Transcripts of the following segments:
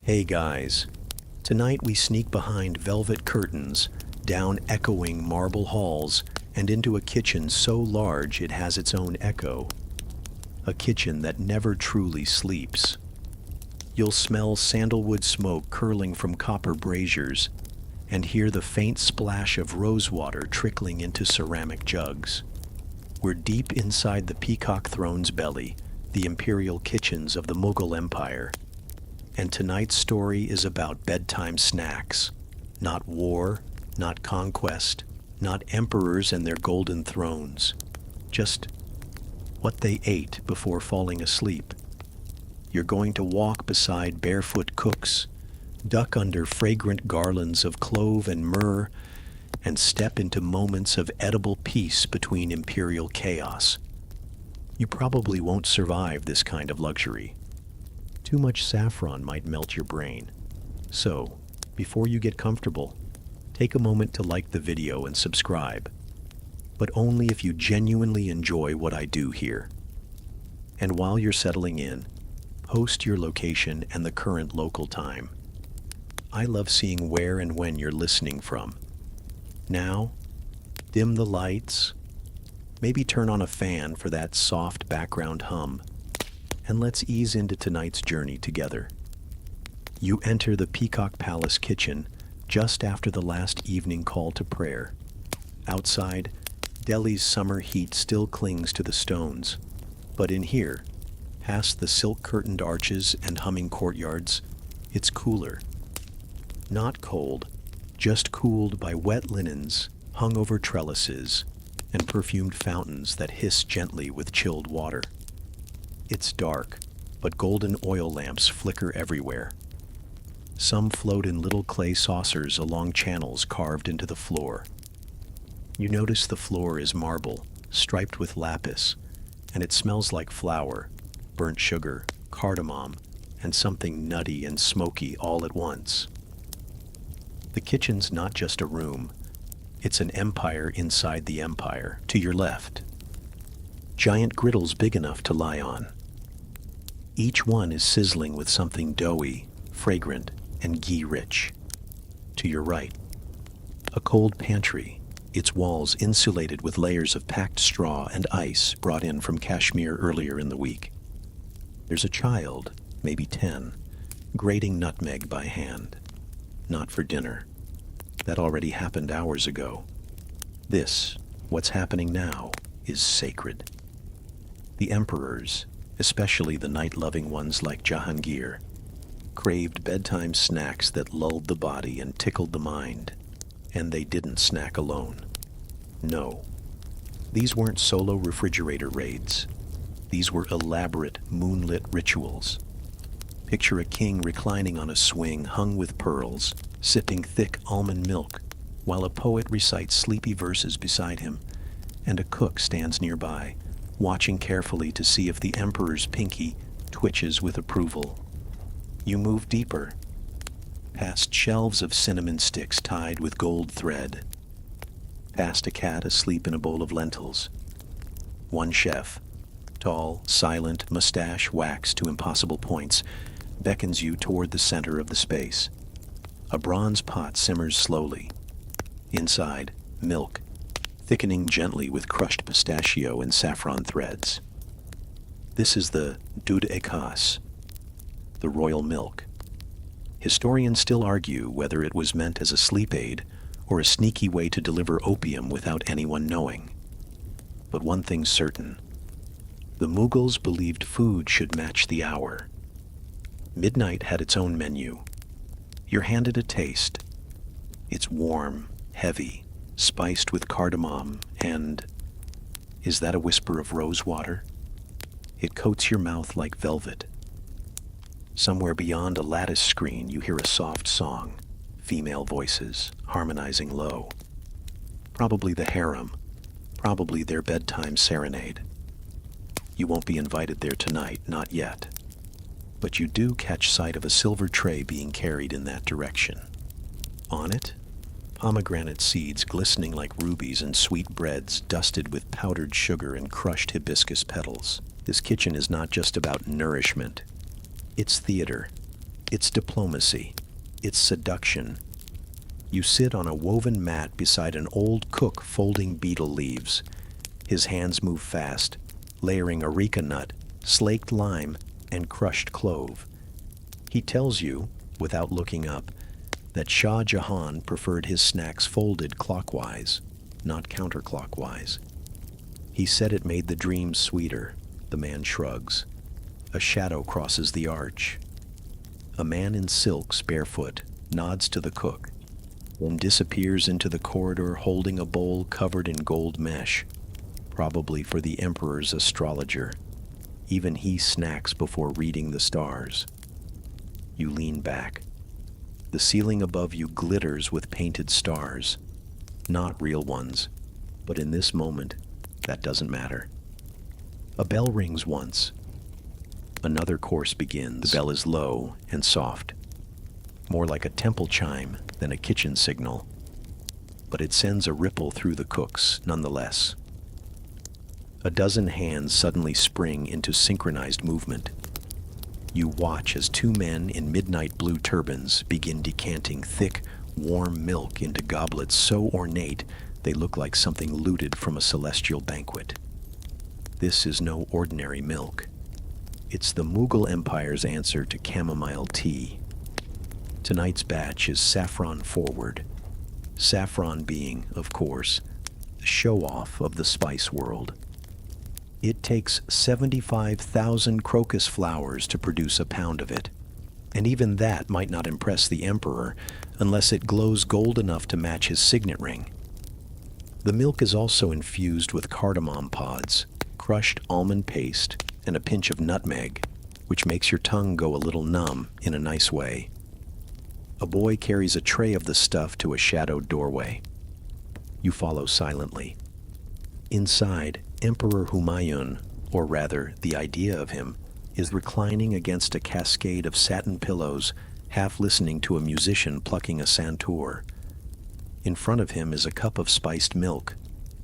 Hey guys, tonight we sneak behind velvet curtains, down echoing marble halls, and into a kitchen so large it has its own echo. A kitchen that never truly sleeps. You'll smell sandalwood smoke curling from copper braziers and hear the faint splash of rosewater trickling into ceramic jugs. We're deep inside the Peacock Throne's belly, the imperial kitchens of the Mughal Empire. And tonight's story is about bedtime snacks. Not war, not conquest, not emperors and their golden thrones. Just what they ate before falling asleep. You're going to walk beside barefoot cooks, duck under fragrant garlands of clove and myrrh, and step into moments of edible peace between imperial chaos. You probably won't survive this kind of luxury. Too much saffron might melt your brain. So, before you get comfortable, take a moment to like the video and subscribe. But only if you genuinely enjoy what I do here. And while you're settling in, post your location and the current local time. I love seeing where and when you're listening from. Now, dim the lights, maybe turn on a fan for that soft background hum, and let's ease into tonight's journey together. You enter the Peacock Palace kitchen just after the last evening call to prayer. Outside, Delhi's summer heat still clings to the stones, but in here, past the silk-curtained arches and humming courtyards, it's cooler. Not cold, just cooled by wet linens hung over trellises and perfumed fountains that hiss gently with chilled water. It's dark, but golden oil lamps flicker everywhere. Some float in little clay saucers along channels carved into the floor. You notice the floor is marble, striped with lapis, and it smells like flour, burnt sugar, cardamom, and something nutty and smoky all at once. The kitchen's not just a room, it's an empire inside the empire, to your left. Giant griddles big enough to lie on. Each one is sizzling with something doughy, fragrant, and ghee-rich. To your right, a cold pantry, its walls insulated with layers of packed straw and ice brought in from Kashmir earlier in the week. There's a child, maybe 10, grating nutmeg by hand. Not for dinner. That already happened hours ago. This, what's happening now, is sacred. The emperors, especially the night-loving ones like Jahangir, craved bedtime snacks that lulled the body and tickled the mind. And they didn't snack alone. No. These weren't solo refrigerator raids. These were elaborate, moonlit rituals. Picture a king reclining on a swing hung with pearls, sipping thick almond milk, while a poet recites sleepy verses beside him, and a cook stands nearby, watching carefully to see if the emperor's pinky twitches with approval. You move deeper, past shelves of cinnamon sticks tied with gold thread, past a cat asleep in a bowl of lentils. One chef, tall, silent, mustache waxed to impossible points, beckons you toward the center of the space. A bronze pot simmers slowly. Inside, milk, thickening gently with crushed pistachio and saffron threads. This is the Dud Ekas, the royal milk. Historians still argue whether it was meant as a sleep aid or a sneaky way to deliver opium without anyone knowing. But one thing's certain. The Mughals believed food should match the hour. Midnight had its own menu. You're handed a taste. It's warm, heavy, spiced with cardamom, and is that a whisper of rose water? It coats your mouth like velvet. Somewhere beyond a lattice screen, you hear a soft song, female voices, harmonizing low. Probably the harem, probably their bedtime serenade. You won't be invited there tonight, not yet. But you do catch sight of a silver tray being carried in that direction. On it, pomegranate seeds glistening like rubies and sweet breads dusted with powdered sugar and crushed hibiscus petals. This kitchen is not just about nourishment. It's theater. It's diplomacy. It's seduction. You sit on a woven mat beside an old cook folding betel leaves. His hands move fast, layering areca nut, slaked lime, and crushed clove. He tells you, without looking up, that Shah Jahan preferred his snacks folded clockwise, not counterclockwise. He said it made the dream sweeter. The man shrugs. A shadow crosses the arch. A man in silks, barefoot, nods to the cook, then disappears into the corridor holding a bowl covered in gold mesh, probably for the emperor's astrologer. Even he snacks before reading the stars. You lean back. The ceiling above you glitters with painted stars. Not real ones, but in this moment, that doesn't matter. A bell rings once. Another course begins. The bell is low and soft, more like a temple chime than a kitchen signal, but it sends a ripple through the cooks nonetheless. A dozen hands suddenly spring into synchronized movement. You watch as two men in midnight blue turbans begin decanting thick, warm milk into goblets so ornate they look like something looted from a celestial banquet. This is no ordinary milk. It's the Mughal Empire's answer to chamomile tea. Tonight's batch is saffron forward. Saffron being, of course, the show-off of the spice world. It takes 75,000 crocus flowers to produce a pound of it, and even that might not impress the emperor unless it glows gold enough to match his signet ring. The milk is also infused with cardamom pods, crushed almond paste, and a pinch of nutmeg, which makes your tongue go a little numb in a nice way. A boy carries a tray of the stuff to a shadowed doorway. You follow silently. Inside, Emperor Humayun, or rather, the idea of him, is reclining against a cascade of satin pillows, half listening to a musician plucking a santoor. In front of him is a cup of spiced milk,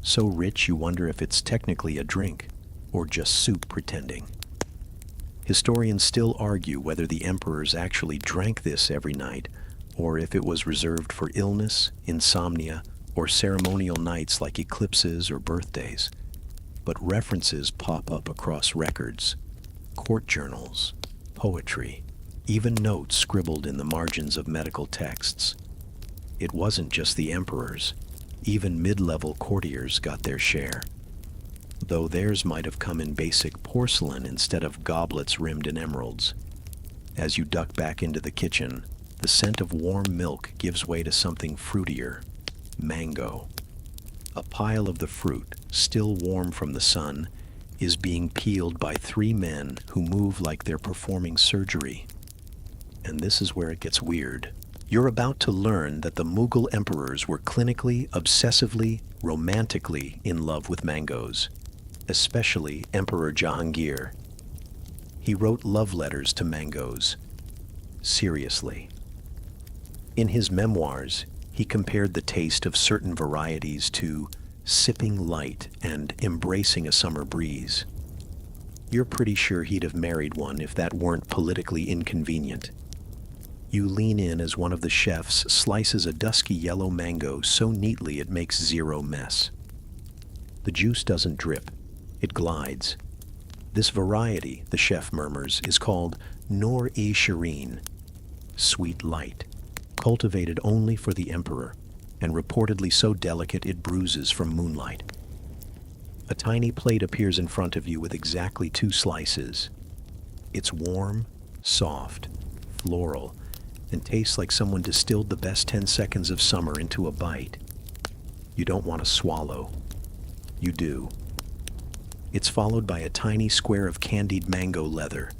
so rich you wonder if it's technically a drink, or just soup pretending. Historians still argue whether the emperors actually drank this every night, or if it was reserved for illness, insomnia, or ceremonial nights like eclipses or birthdays. But references pop up across records, court journals, poetry, even notes scribbled in the margins of medical texts. It wasn't just the emperors. Even mid-level courtiers got their share, though theirs might have come in basic porcelain instead of goblets rimmed in emeralds. As you duck back into the kitchen, the scent of warm milk gives way to something fruitier, mango. A pile of the fruit, still warm from the sun, is being peeled by three men who move like they're performing surgery. And this is where it gets weird. You're about to learn that the Mughal emperors were clinically, obsessively, romantically in love with mangoes, especially Emperor Jahangir. He wrote love letters to mangoes. Seriously. In his memoirs, he compared the taste of certain varieties to sipping light and embracing a summer breeze. You're pretty sure he'd have married one if that weren't politically inconvenient. You lean in as one of the chefs slices a dusky yellow mango so neatly it makes zero mess. The juice doesn't drip, it glides. This variety, the chef murmurs, is called Noor-e-Shireen, sweet light, cultivated only for the emperor, and reportedly so delicate it bruises from moonlight. A tiny plate appears in front of you with exactly 2 slices. It's warm, soft, floral, and tastes like someone distilled the best 10 seconds of summer into a bite. You don't want to swallow. You do. It's followed by a tiny square of candied mango leather,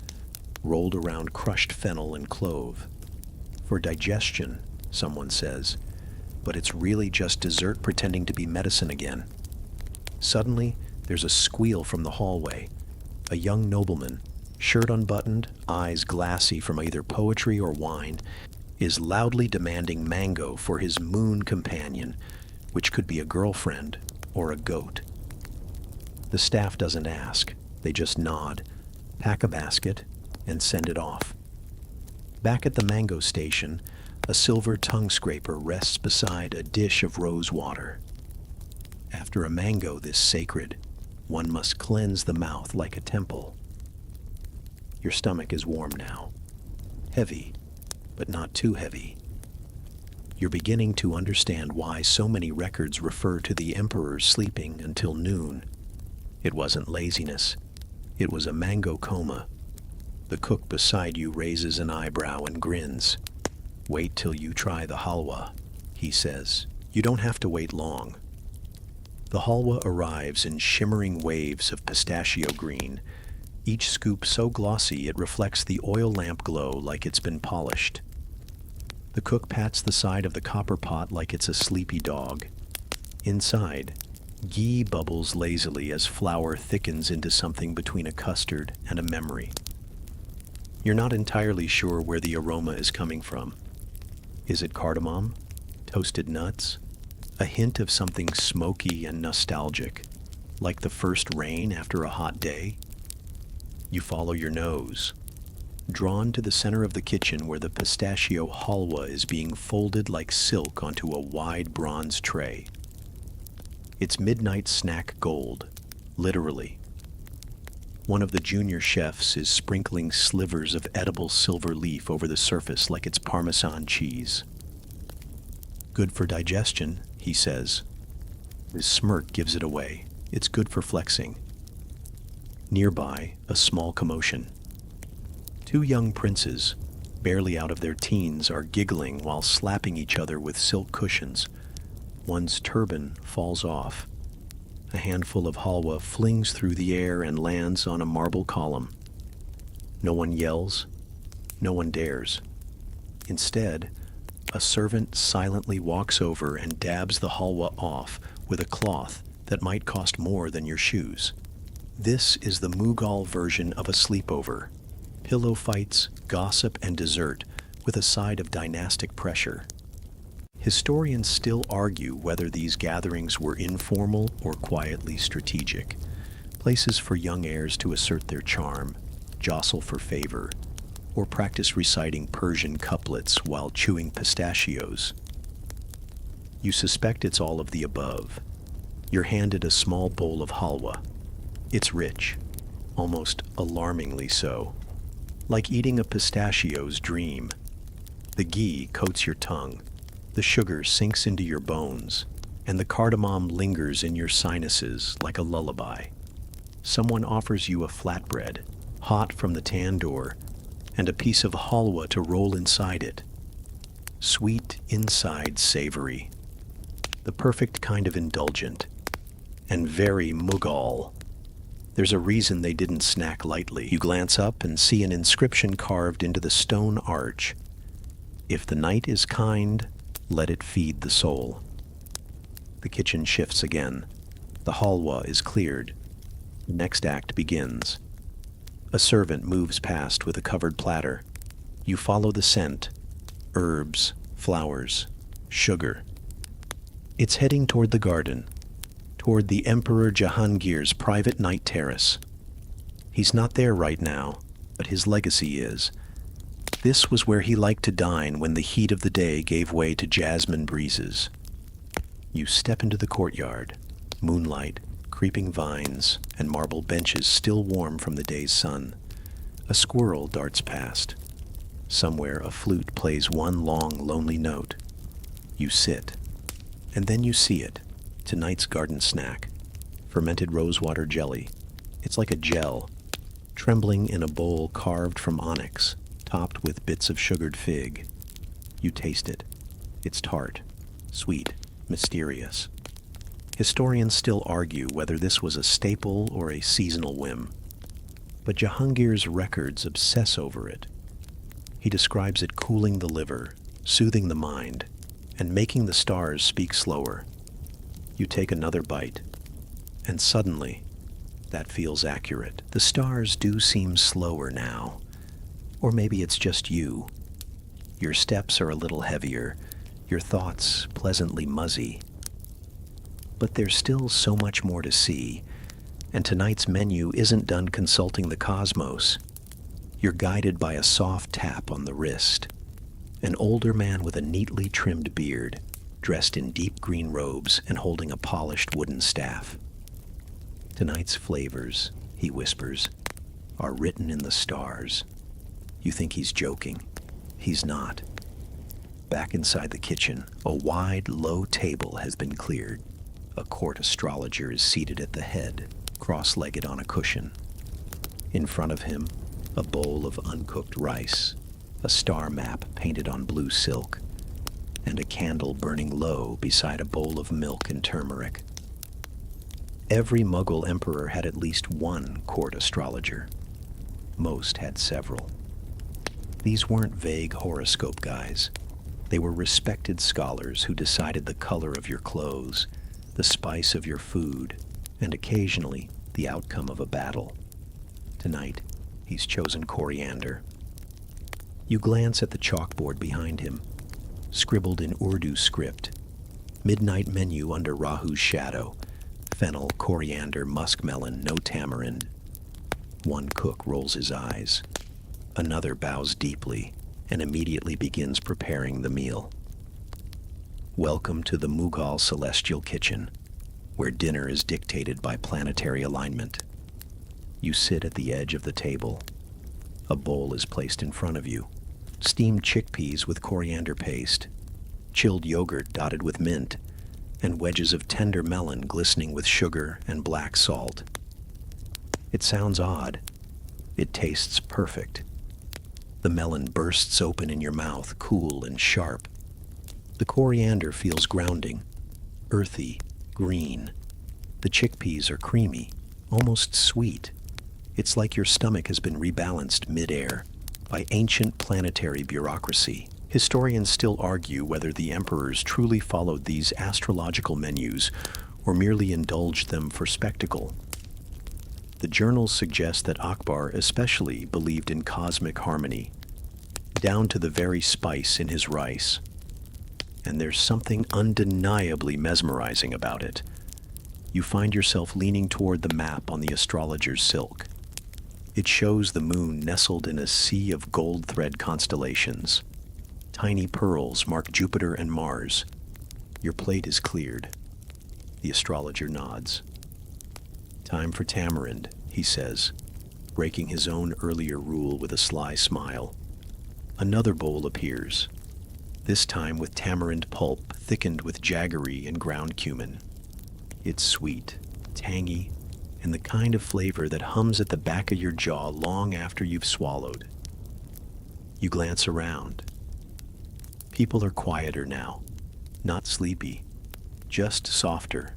rolled around crushed fennel and clove. For digestion, someone says, but it's really just dessert pretending to be medicine again. Suddenly, there's a squeal from the hallway. A young nobleman, shirt unbuttoned, eyes glassy from either poetry or wine, is loudly demanding mango for his moon companion, which could be a girlfriend or a goat. The staff doesn't ask, they just nod, pack a basket, and send it off. Back at the mango station, a silver tongue scraper rests beside a dish of rose water. After a mango this sacred, one must cleanse the mouth like a temple. Your stomach is warm now. Heavy, but not too heavy. You're beginning to understand why so many records refer to the emperor sleeping until noon. It wasn't laziness. It was a mango coma. The cook beside you raises an eyebrow and grins. "Wait till you try the halwa," he says. You don't have to wait long. The halwa arrives in shimmering waves of pistachio green, each scoop so glossy it reflects the oil lamp glow like it's been polished. The cook pats the side of the copper pot like it's a sleepy dog. Inside, ghee bubbles lazily as flour thickens into something between a custard and a memory. You're not entirely sure where the aroma is coming from. Is it cardamom? Toasted nuts? A hint of something smoky and nostalgic, like the first rain after a hot day? You follow your nose, drawn to the center of the kitchen where the pistachio halwa is being folded like silk onto a wide bronze tray. It's midnight snack gold, literally. One of the junior chefs is sprinkling slivers of edible silver leaf over the surface like it's Parmesan cheese. "Good for digestion," he says. His smirk gives it away. It's good for flexing. Nearby, a small commotion. Two young princes, barely out of their teens, are giggling while slapping each other with silk cushions. One's turban falls off. A handful of halwa flings through the air and lands on a marble column. No one yells. No one dares. Instead, a servant silently walks over and dabs the halwa off with a cloth that might cost more than your shoes. This is the Mughal version of a sleepover. Pillow fights, gossip, and dessert with a side of dynastic pressure. Historians still argue whether these gatherings were informal or quietly strategic. Places for young heirs to assert their charm, jostle for favor, or practice reciting Persian couplets while chewing pistachios. You suspect it's all of the above. You're handed a small bowl of halwa. It's rich, almost alarmingly so, like eating a pistachio's dream. The ghee coats your tongue, the sugar sinks into your bones, and the cardamom lingers in your sinuses like a lullaby. Someone offers you a flatbread, hot from the tandoor, and a piece of halwa to roll inside it. Sweet inside savory. The perfect kind of indulgent. And very Mughal. There's a reason they didn't snack lightly. You glance up and see an inscription carved into the stone arch. "If the night is kind, let it feed the soul." The kitchen shifts again. The halwa is cleared. The next act begins. A servant moves past with a covered platter. You follow the scent. Herbs, flowers, sugar. It's heading toward the garden, toward the Emperor Jahangir's private night terrace. He's not there right now, but his legacy is. This was where he liked to dine when the heat of the day gave way to jasmine breezes. You step into the courtyard, moonlight, creeping vines, and marble benches still warm from the day's sun. A squirrel darts past. Somewhere a flute plays one long, lonely note. You sit, and then you see it. Tonight's garden snack, fermented rosewater jelly. It's like a gel, trembling in a bowl carved from onyx, topped with bits of sugared fig. You taste it. It's tart, sweet, mysterious. Historians still argue whether this was a staple or a seasonal whim, but Jahangir's records obsess over it. He describes it cooling the liver, soothing the mind, and making the stars speak slower. You take another bite, and suddenly, that feels accurate. The stars do seem slower now. Or maybe it's just you. Your steps are a little heavier, your thoughts pleasantly muzzy. But there's still so much more to see, and tonight's menu isn't done consulting the cosmos. You're guided by a soft tap on the wrist. An older man with a neatly trimmed beard, dressed in deep green robes and holding a polished wooden staff. Tonight's flavors, he whispers, are written in the stars. You think he's joking. He's not. Back inside the kitchen, a wide, low table has been cleared. A court astrologer is seated at the head, cross-legged on a cushion. In front of him, a bowl of uncooked rice, a star map painted on blue silk, and a candle burning low beside a bowl of milk and turmeric. Every Mughal emperor had at least one court astrologer. Most had several. These weren't vague horoscope guys. They were respected scholars who decided the color of your clothes, the spice of your food, and occasionally the outcome of a battle. Tonight, he's chosen coriander. You glance at the chalkboard behind him, scribbled in Urdu script. Midnight menu under Rahu's shadow. Fennel, coriander, muskmelon, no tamarind. One cook rolls his eyes. Another bows deeply and immediately begins preparing the meal. Welcome to the Mughal celestial kitchen, where dinner is dictated by planetary alignment. You sit at the edge of the table. A bowl is placed in front of you. Steamed chickpeas with coriander paste, chilled yogurt dotted with mint, and wedges of tender melon glistening with sugar and black salt. It sounds odd. It tastes perfect. The melon bursts open in your mouth, cool and sharp. The coriander feels grounding, earthy, green. The chickpeas are creamy, almost sweet. It's like your stomach has been rebalanced mid-air by ancient planetary bureaucracy. Historians still argue whether the emperors truly followed these astrological menus or merely indulged them for spectacle. The journals suggest that Akbar especially believed in cosmic harmony, down to the very spice in his rice. And there's something undeniably mesmerizing about it. You find yourself leaning toward the map on the astrologer's silk. It shows the moon nestled in a sea of gold thread constellations. Tiny pearls mark Jupiter and Mars. Your plate is cleared. The astrologer nods. Time for tamarind, he says, breaking his own earlier rule with a sly smile. Another bowl appears, this time with tamarind pulp thickened with jaggery and ground cumin. It's sweet, tangy, and the kind of flavor that hums at the back of your jaw long after you've swallowed. You glance around. People are quieter now, not sleepy, just softer.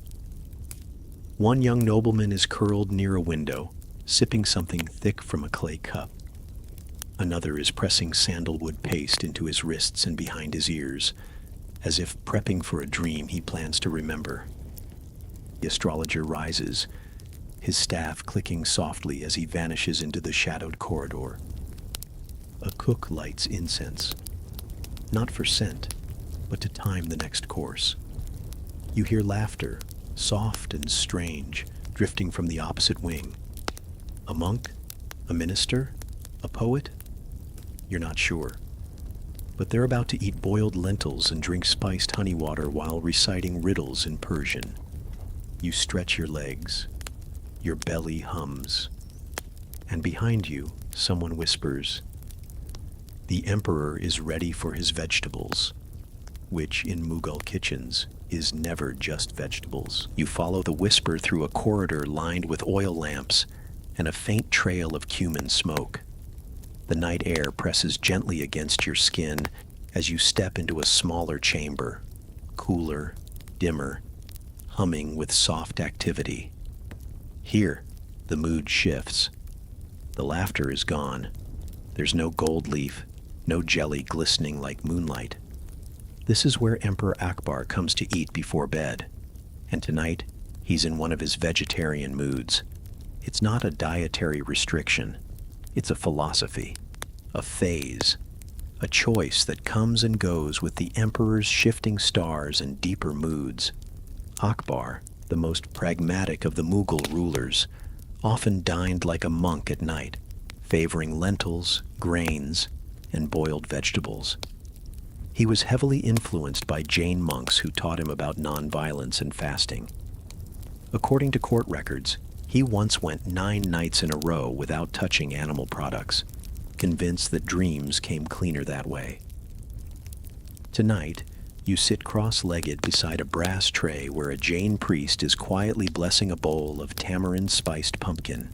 One young nobleman is curled near a window, sipping something thick from a clay cup. Another is pressing sandalwood paste into his wrists and behind his ears, as if prepping for a dream he plans to remember. The astrologer rises, his staff clicking softly as he vanishes into the shadowed corridor. A cook lights incense, not for scent, but to time the next course. You hear laughter, soft and strange, drifting from the opposite wing. A monk? A minister? A poet? You're not sure. But they're about to eat boiled lentils and drink spiced honey water while reciting riddles in Persian. You stretch your legs. Your belly hums. And behind you, someone whispers, "The emperor is ready for his vegetables," which in Mughal kitchens is never just vegetables. You follow the whisper through a corridor lined with oil lamps and a faint trail of cumin smoke. The night air presses gently against your skin as you step into a smaller chamber, cooler, dimmer, humming with soft activity. Here, the mood shifts. The laughter is gone. There's no gold leaf, no jelly glistening like moonlight. This is where Emperor Akbar comes to eat before bed. And tonight, he's in one of his vegetarian moods. It's not a dietary restriction. It's a philosophy, a phase, a choice that comes and goes with the emperor's shifting stars and deeper moods. Akbar, the most pragmatic of the Mughal rulers, often dined like a monk at night, favoring lentils, grains, and boiled vegetables. He was heavily influenced by Jain monks who taught him about nonviolence and fasting. According to court records, he once went 9 nights in a row without touching animal products, convinced that dreams came cleaner that way. Tonight, you sit cross-legged beside a brass tray where a Jain priest is quietly blessing a bowl of tamarind-spiced pumpkin.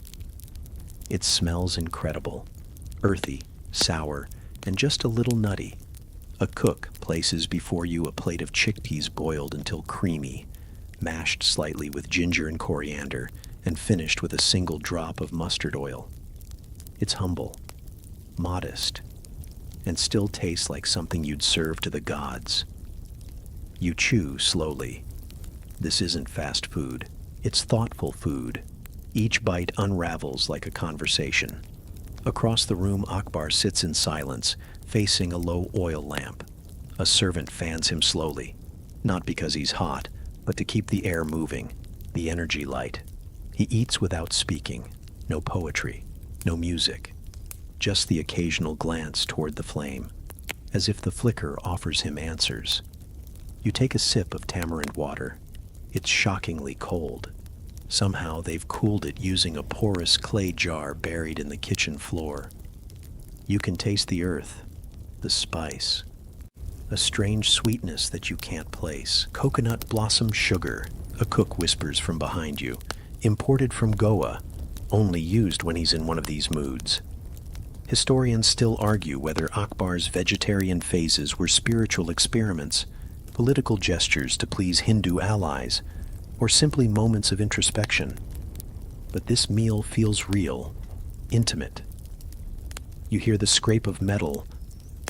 It smells incredible, earthy, sour, and just a little nutty. A cook places before you a plate of chickpeas boiled until creamy, mashed slightly with ginger and coriander, and finished with a single drop of mustard oil. It's humble, modest, and still tastes like something you'd serve to the gods. You chew slowly. This isn't fast food. It's thoughtful food. Each bite unravels like a conversation. Across the room, Akbar sits in silence, facing a low oil lamp. A servant fans him slowly, not because he's hot, but to keep the air moving, the energy light. He eats without speaking. No poetry, no music. Just the occasional glance toward the flame, as if the flicker offers him answers. You take a sip of tamarind water. It's shockingly cold. Somehow they've cooled it using a porous clay jar buried in the kitchen floor. You can taste the earth, the spice, a strange sweetness that you can't place. Coconut blossom sugar, a cook whispers from behind you, imported from Goa, only used when he's in one of these moods. Historians still argue whether Akbar's vegetarian phases were spiritual experiments, political gestures to please Hindu allies, or simply moments of introspection. But this meal feels real, intimate. You hear the scrape of metal,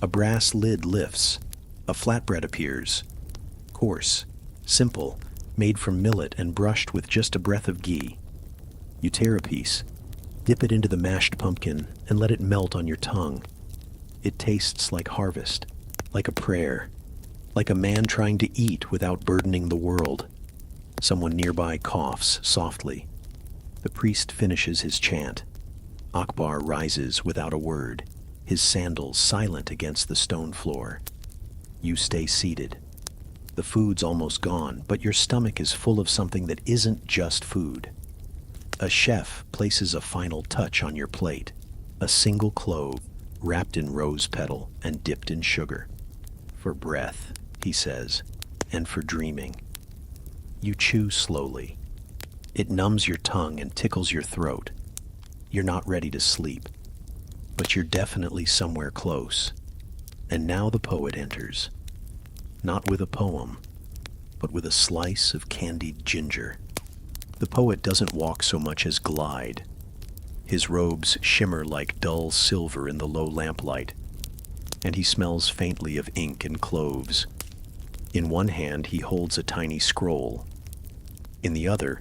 a brass lid lifts, a flatbread appears. Coarse, simple, made from millet and brushed with just a breath of ghee. You tear a piece, dip it into the mashed pumpkin, and let it melt on your tongue. It tastes like harvest, like a prayer, like a man trying to eat without burdening the world. Someone nearby coughs softly. The priest finishes his chant. Akbar rises without a word, his sandals silent against the stone floor. You stay seated. The food's almost gone, but your stomach is full of something that isn't just food. A chef places a final touch on your plate, a single clove wrapped in rose petal and dipped in sugar. For breath, he says, and for dreaming. You chew slowly. It numbs your tongue and tickles your throat. You're not ready to sleep, but you're definitely somewhere close. And now the poet enters, not with a poem, but with a slice of candied ginger. The poet doesn't walk so much as glide. His robes shimmer like dull silver in the low lamplight, and he smells faintly of ink and cloves. In one hand he holds a tiny scroll. In the other,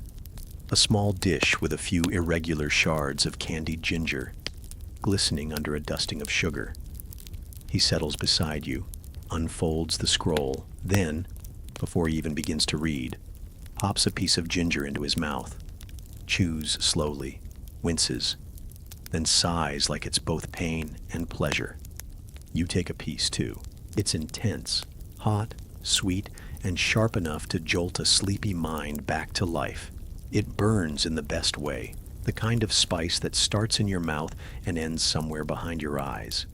a small dish with a few irregular shards of candied ginger, glistening under a dusting of sugar. He settles beside you, unfolds the scroll, then, before he even begins to read, pops a piece of ginger into his mouth, chews slowly, winces, then sighs like it's both pain and pleasure. You take a piece too. It's intense, hot, sweet, and sharp enough to jolt a sleepy mind back to life. It burns in the best way, the kind of spice that starts in your mouth and ends somewhere behind your eyes.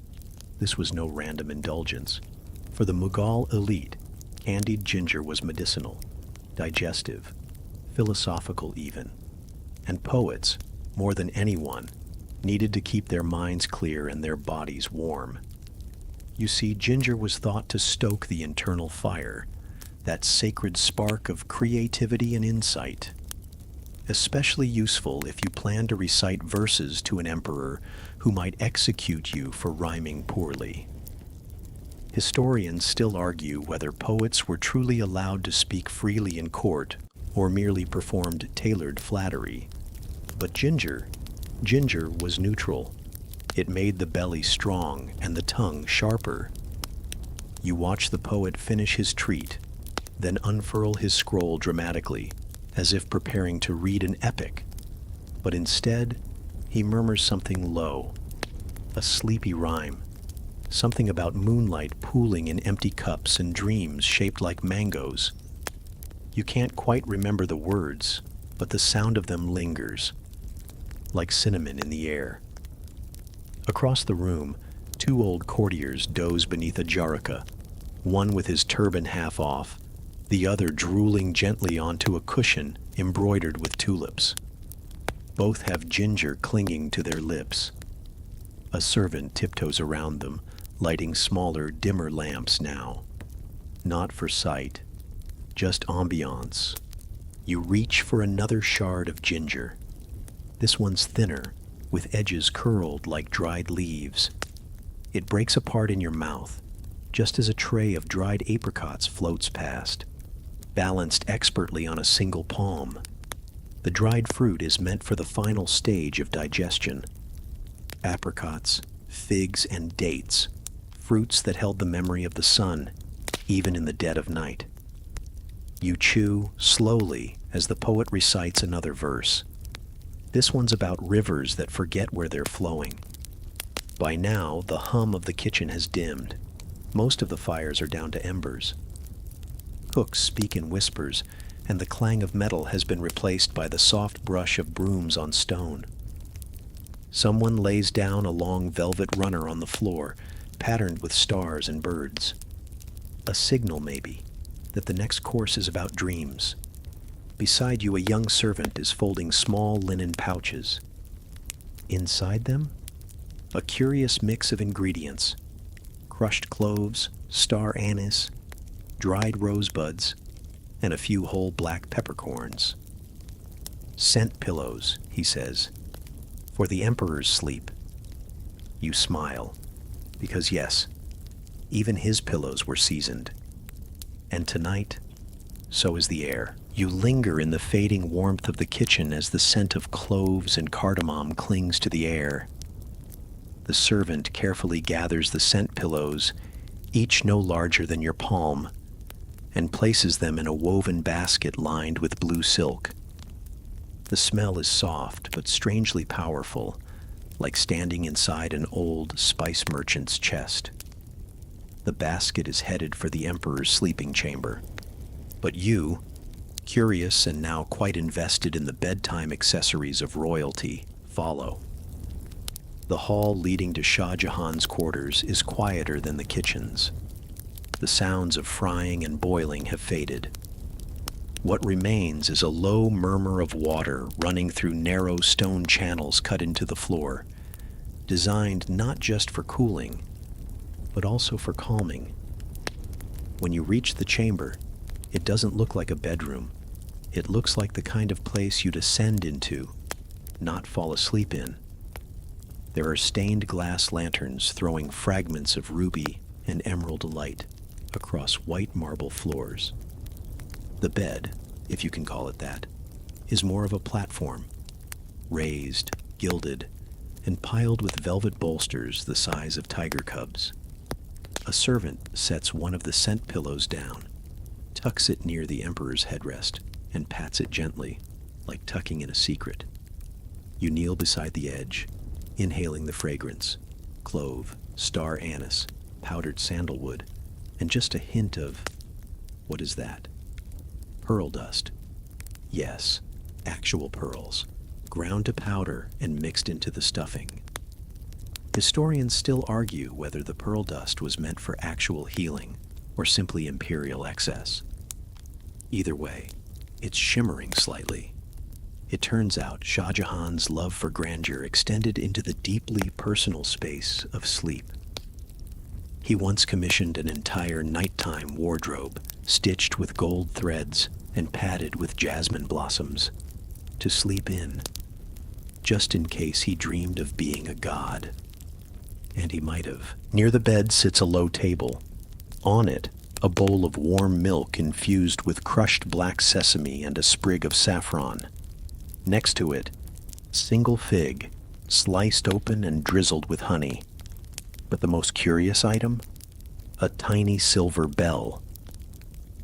This was no random indulgence. For the Mughal elite, candied ginger was medicinal, digestive, philosophical even. And poets, more than anyone, needed to keep their minds clear and their bodies warm. You see, ginger was thought to stoke the internal fire, that sacred spark of creativity and insight. Especially useful if you plan to recite verses to an emperor who might execute you for rhyming poorly. Historians still argue whether poets were truly allowed to speak freely in court or merely performed tailored flattery. But ginger was neutral. It made the belly strong and the tongue sharper. You watch the poet finish his treat, then unfurl his scroll dramatically, as if preparing to read an epic. But instead, he murmurs something low, A sleepy rhyme, something about moonlight pooling in empty cups and dreams shaped like mangoes. You can't quite remember the words, but the sound of them lingers, like cinnamon in the air. Across the room, two old courtiers doze beneath a jaruca, one with his turban half off, the other drooling gently onto a cushion embroidered with tulips. Both have ginger clinging to their lips. A servant tiptoes around them, lighting smaller, dimmer lamps now. Not for sight, just ambiance. You reach for another shard of ginger. This one's thinner, with edges curled like dried leaves. It breaks apart in your mouth, just as a tray of dried apricots floats past, balanced expertly on a single palm. The dried fruit is meant for the final stage of digestion. Apricots, figs, and dates, fruits that held the memory of the sun, even in the dead of night. You chew slowly as the poet recites another verse. This one's about rivers that forget where they're flowing. By now, the hum of the kitchen has dimmed. Most of the fires are down to embers. Cooks speak in whispers, and the clang of metal has been replaced by the soft brush of brooms on stone. Someone lays down a long velvet runner on the floor, patterned with stars and birds. A signal, maybe, that the next course is about dreams. Beside you, a young servant is folding small linen pouches. Inside them, a curious mix of ingredients: crushed cloves, star anise, dried rosebuds, and a few whole black peppercorns. "Scent pillows," he says, "for the emperor's sleep." You smile, because yes, even his pillows were seasoned. And tonight, so is the air. You linger in the fading warmth of the kitchen as the scent of cloves and cardamom clings to the air. The servant carefully gathers the scent pillows, each no larger than your palm, and places them in a woven basket lined with blue silk. The smell is soft but strangely powerful, like standing inside an old spice merchant's chest. The basket is headed for the emperor's sleeping chamber. But you, curious and now quite invested in the bedtime accessories of royalty, follow. The hall leading to Shah Jahan's quarters is quieter than the kitchen's. The sounds of frying and boiling have faded. What remains is a low murmur of water running through narrow stone channels cut into the floor, designed not just for cooling, but also for calming. When you reach the chamber, it doesn't look like a bedroom. It looks like the kind of place you'd ascend into, not fall asleep in. There are stained glass lanterns throwing fragments of ruby and emerald light across white marble floors. The bed, if you can call it that, is more of a platform, raised, gilded, and piled with velvet bolsters the size of tiger cubs. A servant sets one of the scent pillows down, tucks it near the emperor's headrest, and pats it gently, like tucking in a secret. You kneel beside the edge, inhaling the fragrance: clove, star anise, powdered sandalwood, and just a hint of, what is that? Pearl dust. Yes, actual pearls, ground to powder and mixed into the stuffing. Historians still argue whether the pearl dust was meant for actual healing or simply imperial excess. Either way, it's shimmering slightly. It turns out Shah Jahan's love for grandeur extended into the deeply personal space of sleep. He once commissioned an entire nighttime wardrobe, stitched with gold threads and padded with jasmine blossoms, to sleep in, just in case he dreamed of being a god. And he might have. Near the bed sits a low table. On it, a bowl of warm milk infused with crushed black sesame and a sprig of saffron. Next to it, single fig, sliced open and drizzled with honey. But the most curious item? A tiny silver bell.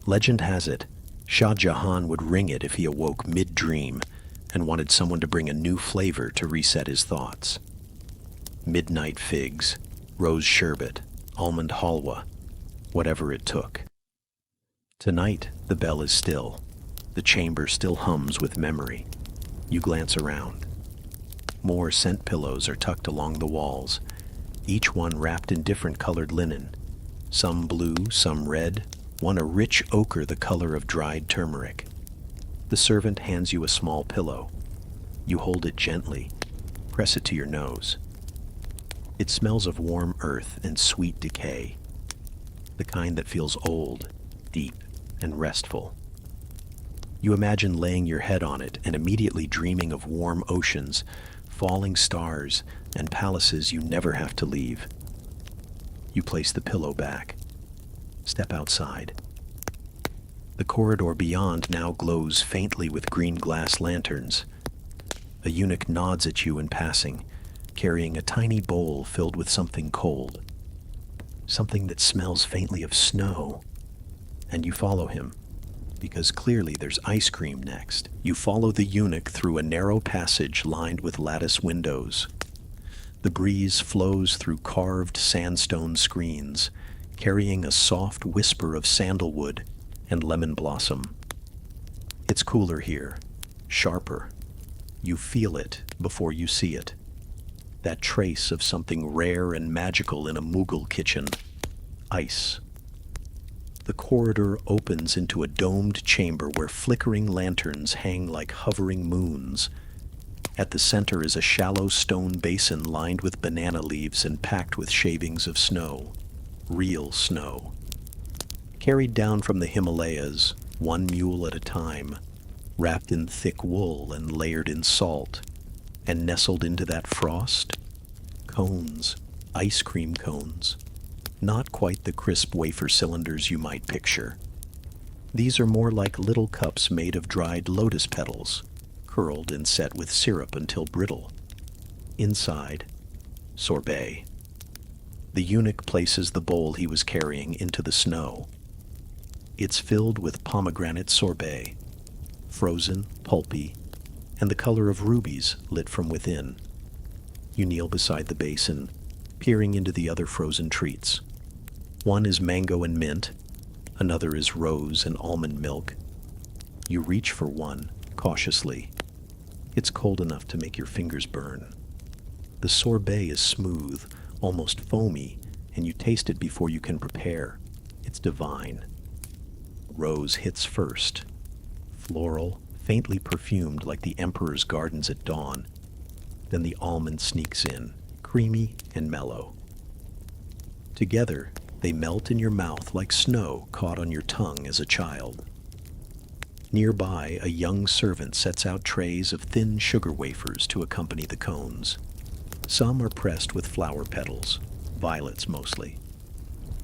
Legend has it, Shah Jahan would ring it if he awoke mid-dream and wanted someone to bring a new flavor to reset his thoughts. midnight figs, rose sherbet, almond halwa, whatever it took. Tonight, the bell is still. The chamber still hums with memory. You glance around. More scent pillows are tucked along the walls, each one wrapped in different colored linen. Some blue, some red, one a rich ochre the color of dried turmeric. The servant hands you a small pillow. You hold it gently, press it to your nose. It smells of warm earth and sweet decay, the kind that feels old, deep, and restful. You imagine laying your head on it and immediately dreaming of warm oceans, falling stars, and palaces you never have to leave. You place the pillow back. Step outside. The corridor beyond now glows faintly with green glass lanterns. A eunuch nods at you in passing, carrying a tiny bowl filled with something cold, something that smells faintly of snow. And you follow him, because clearly there's ice cream next. You follow the eunuch through a narrow passage lined with lattice windows. The breeze flows through carved sandstone screens, carrying a soft whisper of sandalwood and lemon blossom. It's cooler here, sharper. You feel it before you see it. That trace of something rare and magical in a Mughal kitchen. Ice. The corridor opens into a domed chamber where flickering lanterns hang like hovering moons. At the center is a shallow stone basin lined with banana leaves and packed with shavings of snow. Real snow. Carried down from the Himalayas, one mule at a time, wrapped in thick wool and layered in salt, and nestled into that frost? Cones, ice cream cones. Not quite the crisp wafer cylinders you might picture. These are more like little cups made of dried lotus petals, curled and set with syrup until brittle. Inside, sorbet. The eunuch places the bowl he was carrying into the snow. It's filled with pomegranate sorbet, frozen, pulpy, and the color of rubies lit from within. You kneel beside the basin, peering into the other frozen treats. One is mango and mint, another is rose and almond milk. You reach for one, cautiously. It's cold enough to make your fingers burn. The sorbet is smooth, almost foamy, and you taste it before you can prepare. It's divine. Rose hits first. Floral, faintly perfumed like the emperor's gardens at dawn. Then the almond sneaks in, creamy and mellow. Together, they melt in your mouth like snow caught on your tongue as a child. Nearby, a young servant sets out trays of thin sugar wafers to accompany the cones. Some are pressed with flower petals, violets mostly.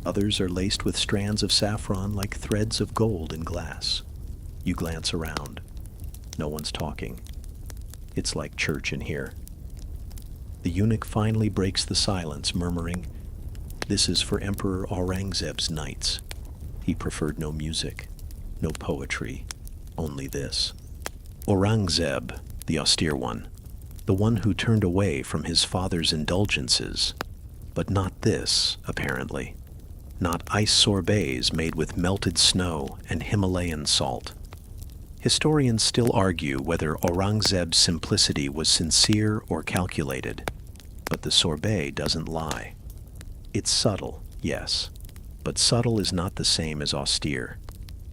Others are laced with strands of saffron like threads of gold in glass. You glance around. No one's talking. It's like church in here. The eunuch finally breaks the silence, murmuring, "This is for Emperor Aurangzeb's nights. He preferred no music, no poetry, only this." Aurangzeb, the austere one, the one who turned away from his father's indulgences, but not this, apparently. Not ice sorbets made with melted snow and Himalayan salt. Historians still argue whether Aurangzeb's simplicity was sincere or calculated, but the sorbet doesn't lie. It's subtle, yes, but subtle is not the same as austere.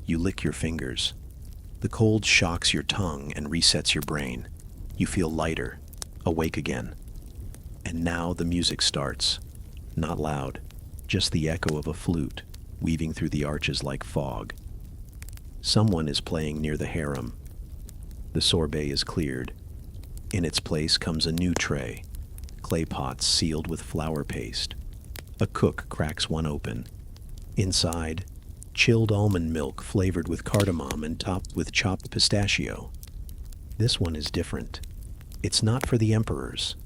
You lick your fingers. The cold shocks your tongue and resets your brain. You feel lighter, awake again. And now the music starts. Not loud, just the echo of a flute, weaving through the arches like fog. Someone is playing near the harem. The sorbet is cleared. In its place comes a new tray, clay pots sealed with flour paste. A cook cracks one open. Inside, chilled almond milk flavored with cardamom and topped with chopped pistachio. This one is different. It's not for the emperors.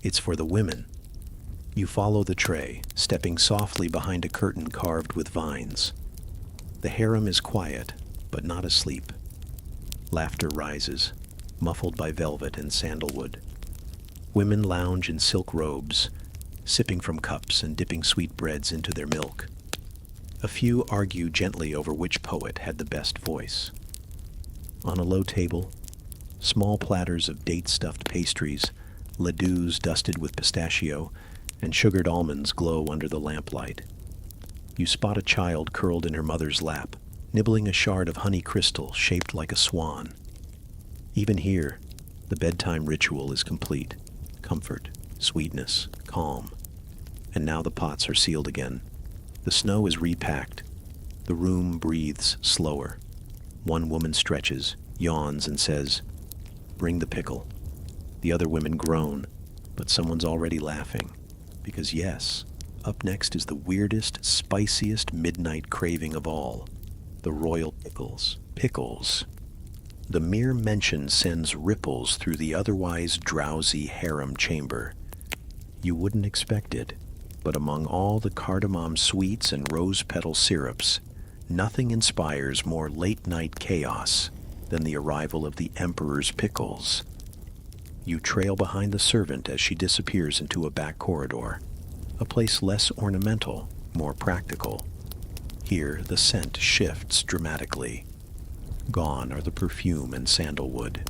It's for the women. You follow the tray, stepping softly behind a curtain carved with vines. The harem is quiet, but not asleep. Laughter rises, muffled by velvet and sandalwood. Women lounge in silk robes, sipping from cups and dipping sweetbreads into their milk. A few argue gently over which poet had the best voice. On a low table, small platters of date-stuffed pastries, ladoos dusted with pistachio, and sugared almonds glow under the lamplight. You spot a child curled in her mother's lap, nibbling a shard of honey crystal shaped like a swan. Even here, the bedtime ritual is complete. Comfort, sweetness, calm. And now the pots are sealed again. The snow is repacked. The room breathes slower. One woman stretches, yawns, and says, "Bring the pickle." The other women groan, but someone's already laughing. Because yes, up next is the weirdest, spiciest midnight craving of all. The royal pickles. Pickles. The mere mention sends ripples through the otherwise drowsy harem chamber. You wouldn't expect it, but among all the cardamom sweets and rose petal syrups, nothing inspires more late-night chaos than the arrival of the Emperor's pickles. You trail behind the servant as she disappears into a back corridor, a place less ornamental, more practical. Here, the scent shifts dramatically. Gone are the perfume and sandalwood.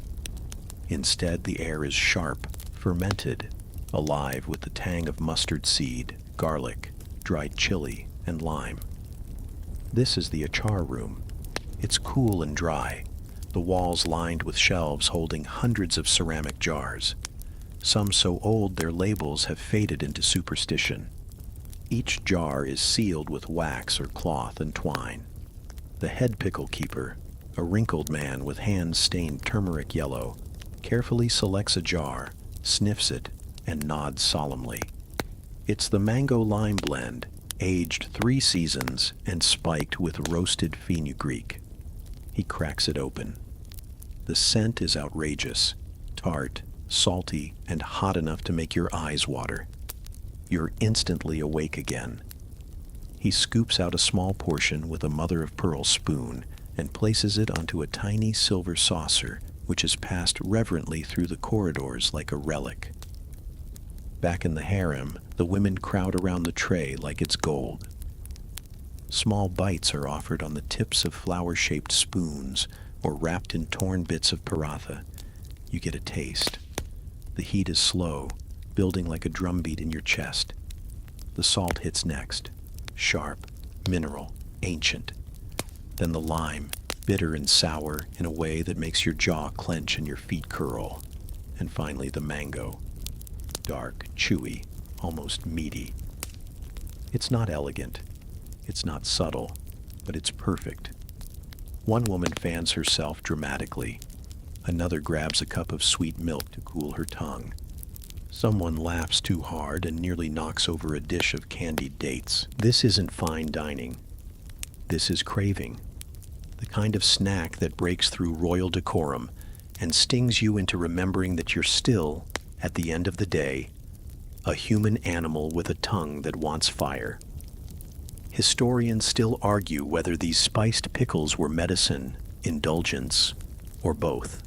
Instead, the air is sharp, fermented, alive with the tang of mustard seed, garlic, dried chili, and lime. This is the achar room. It's cool and dry, the walls lined with shelves holding hundreds of ceramic jars, some so old their labels have faded into superstition. Each jar is sealed with wax or cloth and twine. The head pickle keeper, a wrinkled man with hands stained turmeric yellow, carefully selects a jar, sniffs it, and nods solemnly. It's the mango-lime blend, aged 3 seasons and spiked with roasted fenugreek. He cracks it open. The scent is outrageous, tart, salty, and hot enough to make your eyes water. You're instantly awake again. He scoops out a small portion with a mother-of-pearl spoon and places it onto a tiny silver saucer, which is passed reverently through the corridors like a relic. Back in the harem, the women crowd around the tray like it's gold. Small bites are offered on the tips of flower-shaped spoons or wrapped in torn bits of paratha. You get a taste. The heat is slow, building like a drumbeat in your chest. The salt hits next, sharp, mineral, ancient. Then the lime, bitter and sour in a way that makes your jaw clench and your feet curl. And finally the mango, dark, chewy, almost meaty. It's not elegant, it's not subtle, but it's perfect. One woman fans herself dramatically. Another grabs a cup of sweet milk to cool her tongue. Someone laughs too hard and nearly knocks over a dish of candied dates. This isn't fine dining. This is craving. The kind of snack that breaks through royal decorum and stings you into remembering that you're still, at the end of the day, a human animal with a tongue that wants fire. Historians still argue whether these spiced pickles were medicine, indulgence, or both.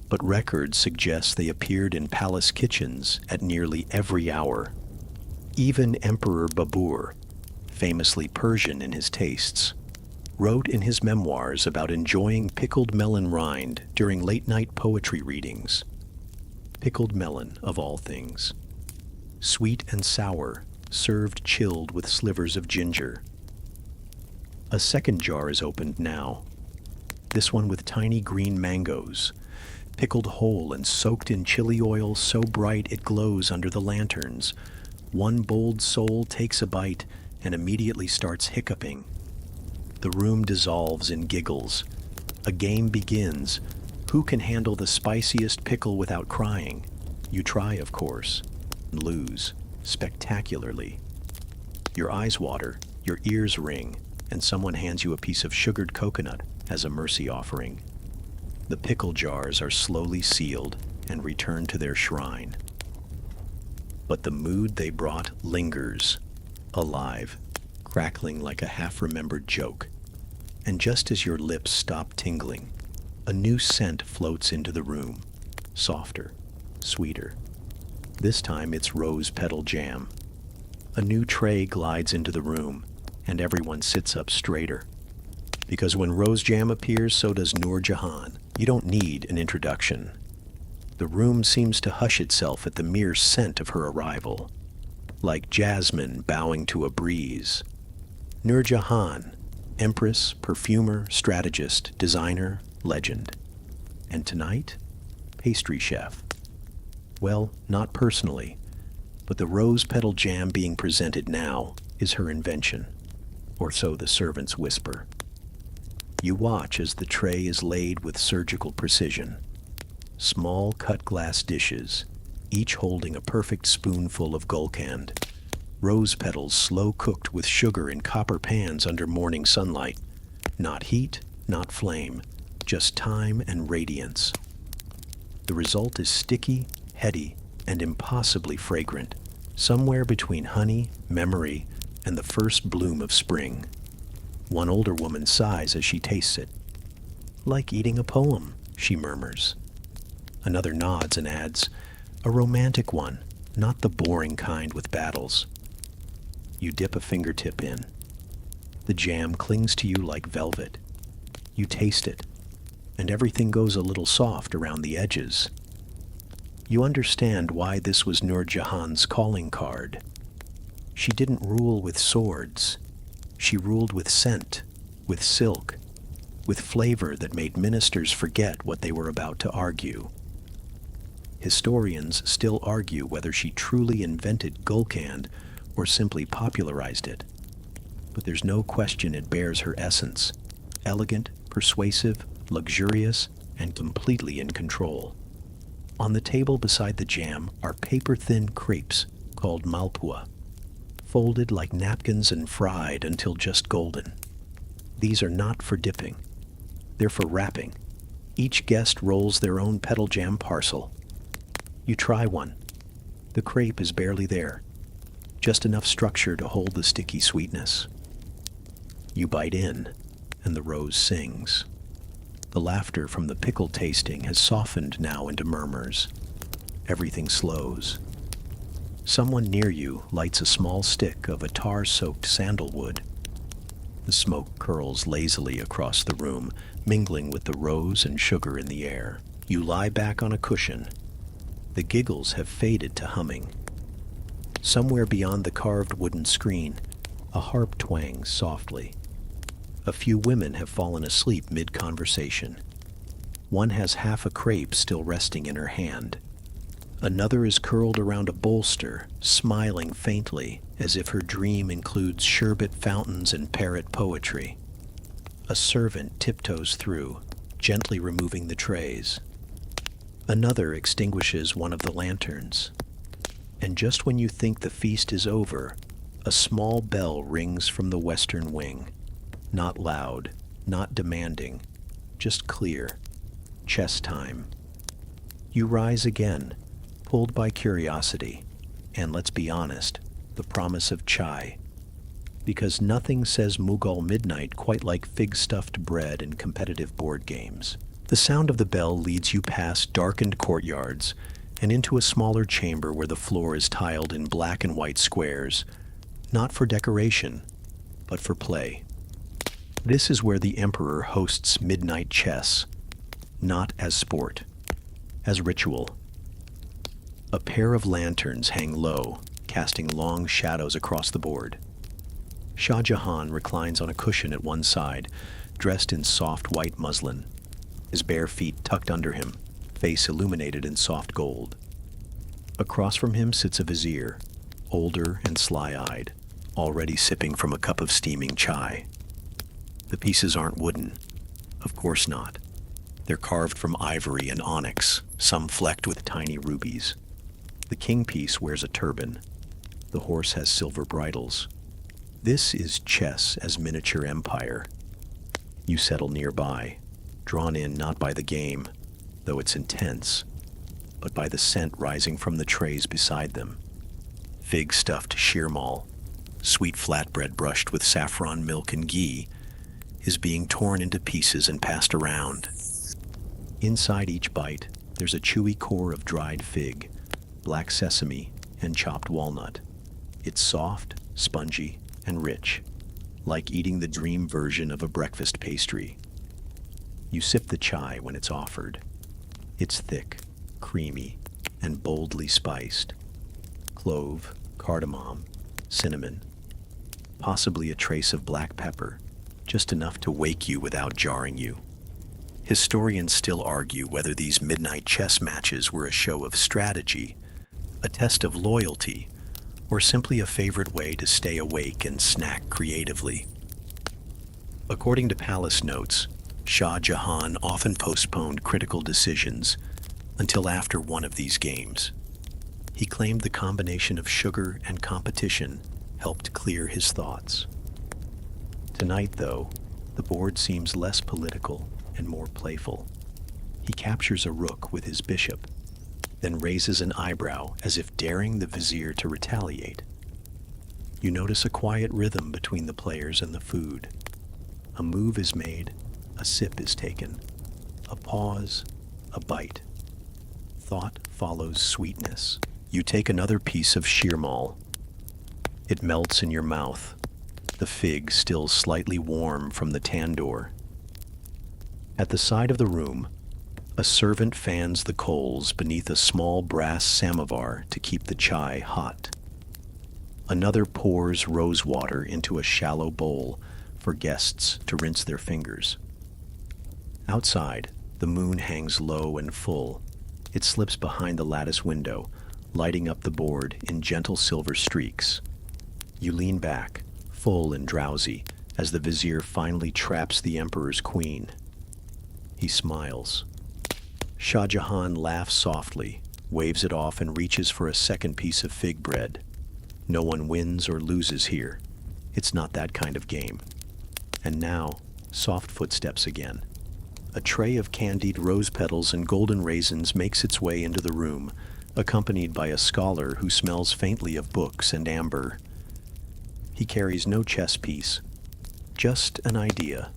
But records suggest they appeared in palace kitchens at nearly every hour. Even Emperor Babur, famously Persian in his tastes, wrote in his memoirs about enjoying pickled melon rind during late-night poetry readings. Pickled melon, of all things. Sweet and sour, served chilled with slivers of ginger. A second jar is opened now, this one with tiny green mangoes, pickled whole and soaked in chili oil so bright it glows under the lanterns. One bold soul takes a bite and immediately starts hiccuping. The room dissolves in giggles. A game begins. Who can handle the spiciest pickle without crying? You try, of course, and lose, spectacularly. Your eyes water, your ears ring, and someone hands you a piece of sugared coconut as a mercy offering. The pickle jars are slowly sealed and returned to their shrine. But the mood they brought lingers, alive, crackling like a half-remembered joke. And just as your lips stop tingling, a new scent floats into the room, softer, sweeter. This time it's rose petal jam. A new tray glides into the room, and everyone sits up straighter. Because when rose jam appears, so does Noor Jahan. You don't need an introduction. The room seems to hush itself at the mere scent of her arrival, like jasmine bowing to a breeze. Noor Jahan, empress, perfumer, strategist, designer, legend. And tonight, pastry chef. Well, not personally, but the rose petal jam being presented now is her invention, or so the servants whisper. You watch as the tray is laid with surgical precision. Small cut glass dishes, each holding a perfect spoonful of Gulkand. Rose petals slow cooked with sugar in copper pans under morning sunlight. Not heat, not flame, just time and radiance. The result is sticky, heady, and impossibly fragrant, somewhere between honey, memory, and the first bloom of spring. One older woman sighs as she tastes it. Like eating a poem, she murmurs. Another nods and adds, a romantic one, not the boring kind with battles. You dip a fingertip in. The jam clings to you like velvet. You taste it, and everything goes a little soft around the edges. You understand why this was Noor Jahan's calling card. She didn't rule with swords. She ruled with scent, with silk, with flavor that made ministers forget what they were about to argue. Historians still argue whether she truly invented Gulkand or simply popularized it. But there's no question it bears her essence, elegant, persuasive, luxurious, and completely in control. On the table beside the jam are paper-thin crepes called malpua, folded like napkins and fried until just golden. These are not for dipping. They're for wrapping. Each guest rolls their own petal jam parcel. You try one. The crepe is barely there, just enough structure to hold the sticky sweetness. You bite in, and the rose sings. The laughter from the pickle tasting has softened now into murmurs. Everything slows. Someone near you lights a small stick of a tar-soaked sandalwood. The smoke curls lazily across the room, mingling with the rose and sugar in the air. You lie back on a cushion. The giggles have faded to humming. Somewhere beyond the carved wooden screen, a harp twangs softly. A few women have fallen asleep mid-conversation. One has half a crepe still resting in her hand. Another is curled around a bolster, smiling faintly, as if her dream includes sherbet fountains and parrot poetry. A servant tiptoes through, gently removing the trays. Another extinguishes one of the lanterns. And just when you think the feast is over, a small bell rings from the western wing. Not loud, not demanding, just clear. Chess time. You rise again, pulled by curiosity, and let's be honest, the promise of chai. Because nothing says Mughal midnight quite like fig-stuffed bread and competitive board games. The sound of the bell leads you past darkened courtyards and into a smaller chamber where the floor is tiled in black and white squares, not for decoration, but for play. This is where the emperor hosts midnight chess, not as sport, as ritual. A pair of lanterns hang low, casting long shadows across the board. Shah Jahan reclines on a cushion at one side, dressed in soft white muslin, his bare feet tucked under him, face illuminated in soft gold. Across from him sits a vizier, older and sly-eyed, already sipping from a cup of steaming chai. The pieces aren't wooden. Of course not. They're carved from ivory and onyx, some flecked with tiny rubies. The king piece wears a turban. The horse has silver bridles. This is chess as miniature empire. You settle nearby, drawn in not by the game, though it's intense, but by the scent rising from the trays beside them. Fig-stuffed sheermal, sweet flatbread brushed with saffron milk and ghee, is being torn into pieces and passed around. Inside each bite, there's a chewy core of dried fig, black sesame, and chopped walnut. It's soft, spongy, and rich, like eating the dream version of a breakfast pastry. You sip the chai when it's offered. It's thick, creamy, and boldly spiced. Clove, cardamom, cinnamon, possibly a trace of black pepper, just enough to wake you without jarring you. Historians still argue whether these midnight chess matches were a show of strategy, a test of loyalty, or simply a favorite way to stay awake and snack creatively. According to palace notes, Shah Jahan often postponed critical decisions until after one of these games. He claimed the combination of sugar and competition helped clear his thoughts. Tonight, though, the board seems less political and more playful. He captures a rook with his bishop, then raises an eyebrow as if daring the vizier to retaliate. You notice a quiet rhythm between the players and the food. A move is made, a sip is taken, a pause, a bite. Thought follows sweetness. You take another piece of sheermal. It melts in your mouth, the fig still slightly warm from the tandoor. At the side of the room, a servant fans the coals beneath a small brass samovar to keep the chai hot. Another pours rose water into a shallow bowl for guests to rinse their fingers. Outside, the moon hangs low and full. It slips behind the lattice window, lighting up the board in gentle silver streaks. You lean back, full and drowsy, as the vizier finally traps the emperor's queen. He smiles. Shah Jahan laughs softly, waves it off, and reaches for a second piece of fig bread. No one wins or loses here. It's not that kind of game. And now, soft footsteps again. A tray of candied rose petals and golden raisins makes its way into the room, accompanied by a scholar who smells faintly of books and amber. He carries no chess piece, just an idea,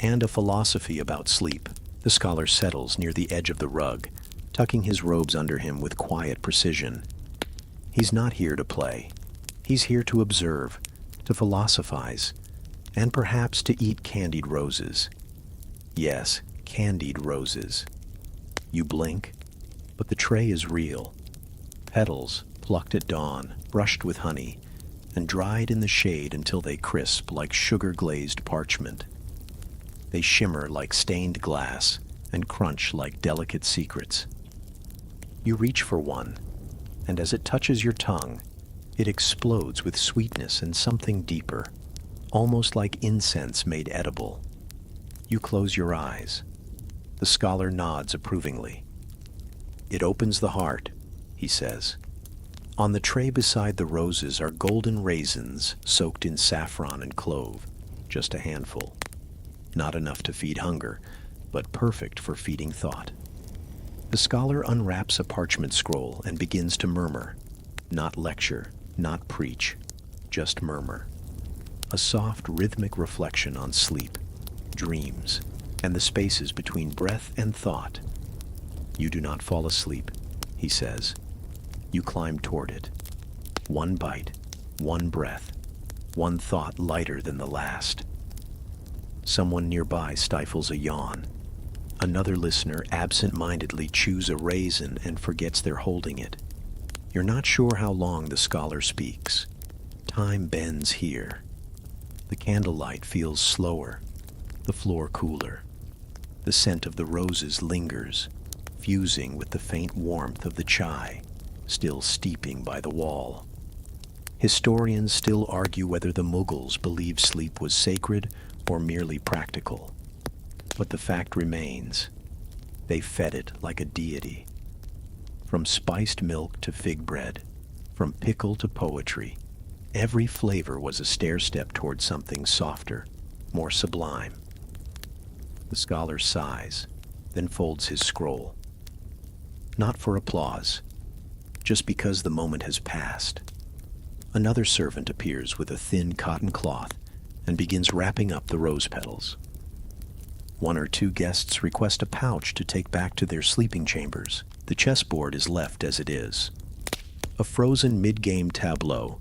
and a philosophy about sleep. The scholar settles near the edge of the rug, tucking his robes under him with quiet precision. He's not here to play. He's here to observe, to philosophize, and perhaps to eat candied roses. Yes, candied roses. You blink, but the tray is real. Petals plucked at dawn, brushed with honey, and dried in the shade until they crisp like sugar-glazed parchment. They shimmer like stained glass and crunch like delicate secrets. You reach for one, and as it touches your tongue, it explodes with sweetness and something deeper, almost like incense made edible. You close your eyes. The scholar nods approvingly. "It opens the heart," he says. On the tray beside the roses are golden raisins soaked in saffron and clove, just a handful. Not enough to feed hunger, but perfect for feeding thought. The scholar unwraps a parchment scroll and begins to murmur. Not lecture, not preach, just murmur. A soft, rhythmic reflection on sleep, dreams, and the spaces between breath and thought. "You do not fall asleep," he says. You climb toward it. One bite, one breath, one thought lighter than the last. Someone nearby stifles a yawn. Another listener absent-mindedly chews a raisin and forgets they're holding it. You're not sure how long the scholar speaks. Time bends here. The candlelight feels slower, the floor cooler. The scent of the roses lingers, fusing with the faint warmth of the chai, still steeping by the wall. Historians still argue whether the Mughals believed sleep was sacred or merely practical. But the fact remains, they fed it like a deity. From spiced milk to fig bread, from pickle to poetry, every flavor was a stair-step toward something softer, more sublime. The scholar sighs, then folds his scroll. Not for applause, just because the moment has passed. Another servant appears with a thin cotton cloth and begins wrapping up the rose petals. One or two guests request a pouch to take back to their sleeping chambers. The chessboard is left as it is. A frozen mid-game tableau,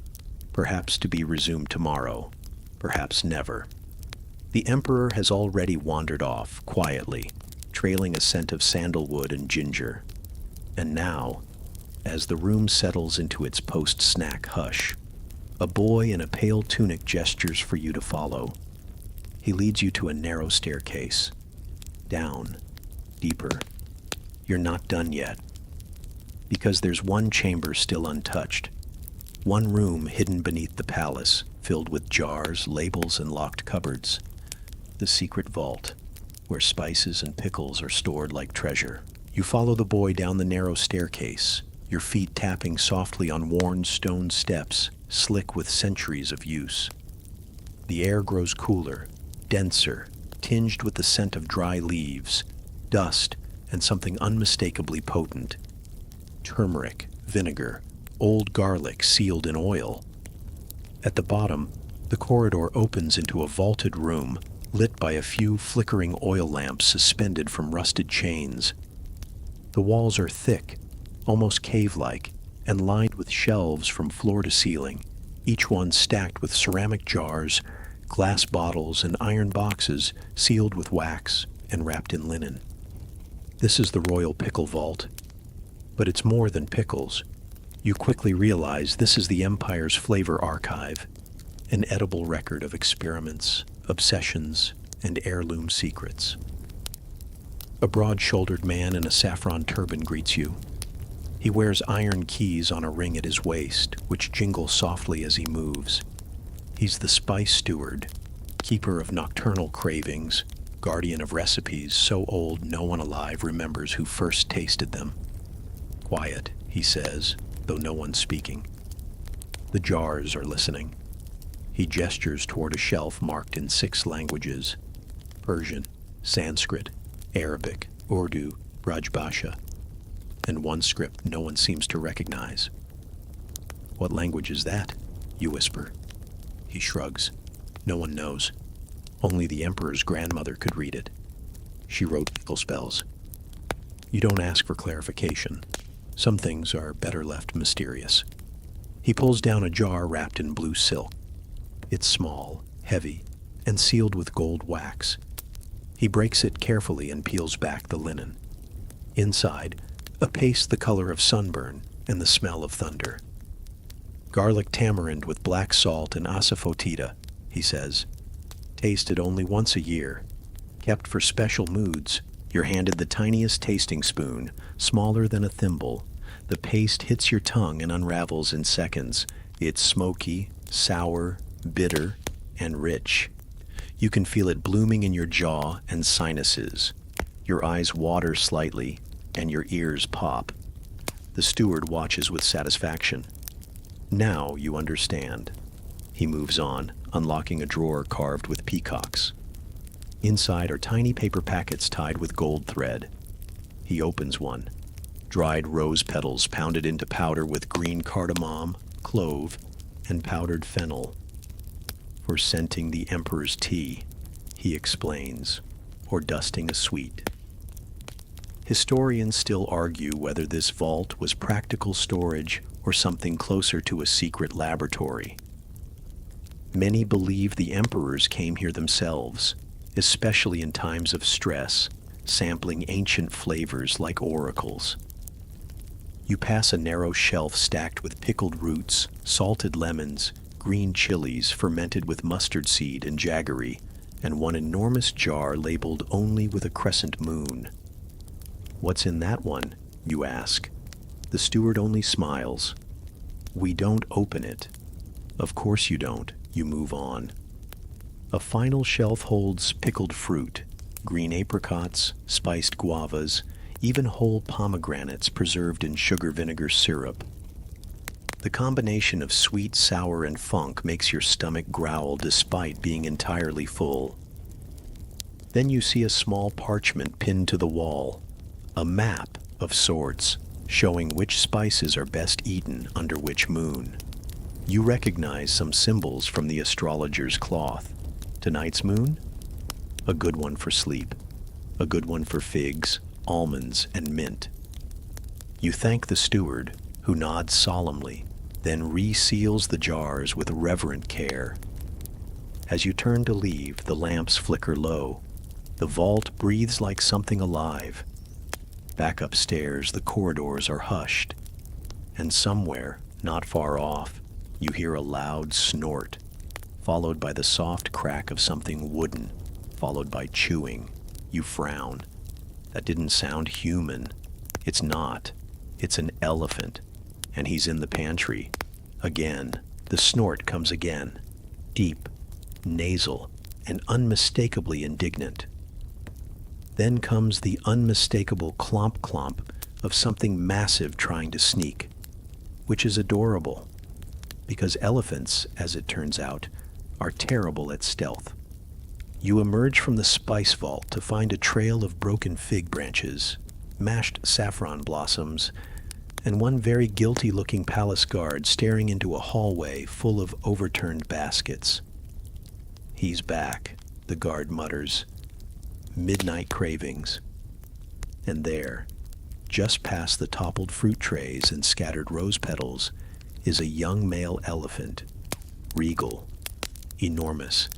perhaps to be resumed tomorrow, perhaps never. The emperor has already wandered off, quietly, trailing a scent of sandalwood and ginger. And now, as the room settles into its post-snack hush, a boy in a pale tunic gestures for you to follow. He leads you to a narrow staircase. Down, deeper. You're not done yet. Because there's one chamber still untouched. One room hidden beneath the palace, filled with jars, labels, and locked cupboards. The secret vault, where spices and pickles are stored like treasure. You follow the boy down the narrow staircase, your feet tapping softly on worn stone steps, slick with centuries of use. The air grows cooler, denser, tinged with the scent of dry leaves, dust, and something unmistakably potent. Turmeric, vinegar, old garlic sealed in oil. At the bottom, the corridor opens into a vaulted room, lit by a few flickering oil lamps suspended from rusted chains. The walls are thick, almost cave-like, and lined with shelves from floor to ceiling, each one stacked with ceramic jars, glass bottles, and iron boxes sealed with wax and wrapped in linen. This is the Royal Pickle Vault. But it's more than pickles. You quickly realize this is the Empire's flavor archive, an edible record of experiments, obsessions, and heirloom secrets. A broad-shouldered man in a saffron turban greets you. He wears iron keys on a ring at his waist, which jingle softly as he moves. He's the spice steward, keeper of nocturnal cravings, guardian of recipes so old no one alive remembers who first tasted them. Quiet, he says, though no one's speaking. The jars are listening. He gestures toward a shelf marked in 6 languages: Persian, Sanskrit, Arabic, Urdu, Rajbhasha, and one script no one seems to recognize. What language is that? You whisper. He shrugs. No one knows. Only the emperor's grandmother could read it. She wrote pickle spells. You don't ask for clarification. Some things are better left mysterious. He pulls down a jar wrapped in blue silk. It's small, heavy, and sealed with gold wax. He breaks it carefully and peels back the linen. Inside, a paste the color of sunburn and the smell of thunder. Garlic tamarind with black salt and asafoetida, he says. Tasted only once a year. Kept for special moods. You're handed the tiniest tasting spoon, smaller than a thimble. The paste hits your tongue and unravels in seconds. It's smoky, sour, bitter, and rich. You can feel it blooming in your jaw and sinuses. Your eyes water slightly, and your ears pop. The steward watches with satisfaction. Now you understand. He moves on, unlocking a drawer carved with peacocks. Inside are tiny paper packets tied with gold thread. He opens one. Dried rose petals pounded into powder with green cardamom, clove, and powdered fennel. For scenting the emperor's tea, he explains, or dusting a sweet. Historians still argue whether this vault was practical storage or something closer to a secret laboratory. Many believe the emperors came here themselves, especially in times of stress, sampling ancient flavors like oracles. You pass a narrow shelf stacked with pickled roots, salted lemons, green chilies fermented with mustard seed and jaggery, and one enormous jar labeled only with a crescent moon. What's in that one? You ask. The steward only smiles. We don't open it. Of course you don't. You move on. A final shelf holds pickled fruit, green apricots, spiced guavas, even whole pomegranates preserved in sugar vinegar syrup. The combination of sweet, sour, and funk makes your stomach growl despite being entirely full. Then you see a small parchment pinned to the wall, a map of sorts, showing which spices are best eaten under which moon. You recognize some symbols from the astrologer's cloth. Tonight's moon? A good one for sleep. A good one for figs, almonds, and mint. You thank the steward, who nods solemnly, then reseals the jars with reverent care. As you turn to leave, the lamps flicker low. The vault breathes like something alive. Back upstairs, the corridors are hushed, and somewhere, not far off, you hear a loud snort, followed by the soft crack of something wooden, followed by chewing. You frown. That didn't sound human. It's not. It's an elephant, and he's in the pantry. Again, the snort comes again, deep, nasal, and unmistakably indignant. Then comes the unmistakable clomp-clomp of something massive trying to sneak, which is adorable, because elephants, as it turns out, are terrible at stealth. You emerge from the spice vault to find a trail of broken fig branches, mashed saffron blossoms, and one very guilty-looking palace guard staring into a hallway full of overturned baskets. "He's back," the guard mutters. "Midnight cravings." And there, just past the toppled fruit trays and scattered rose petals, is a young male elephant, regal, enormous,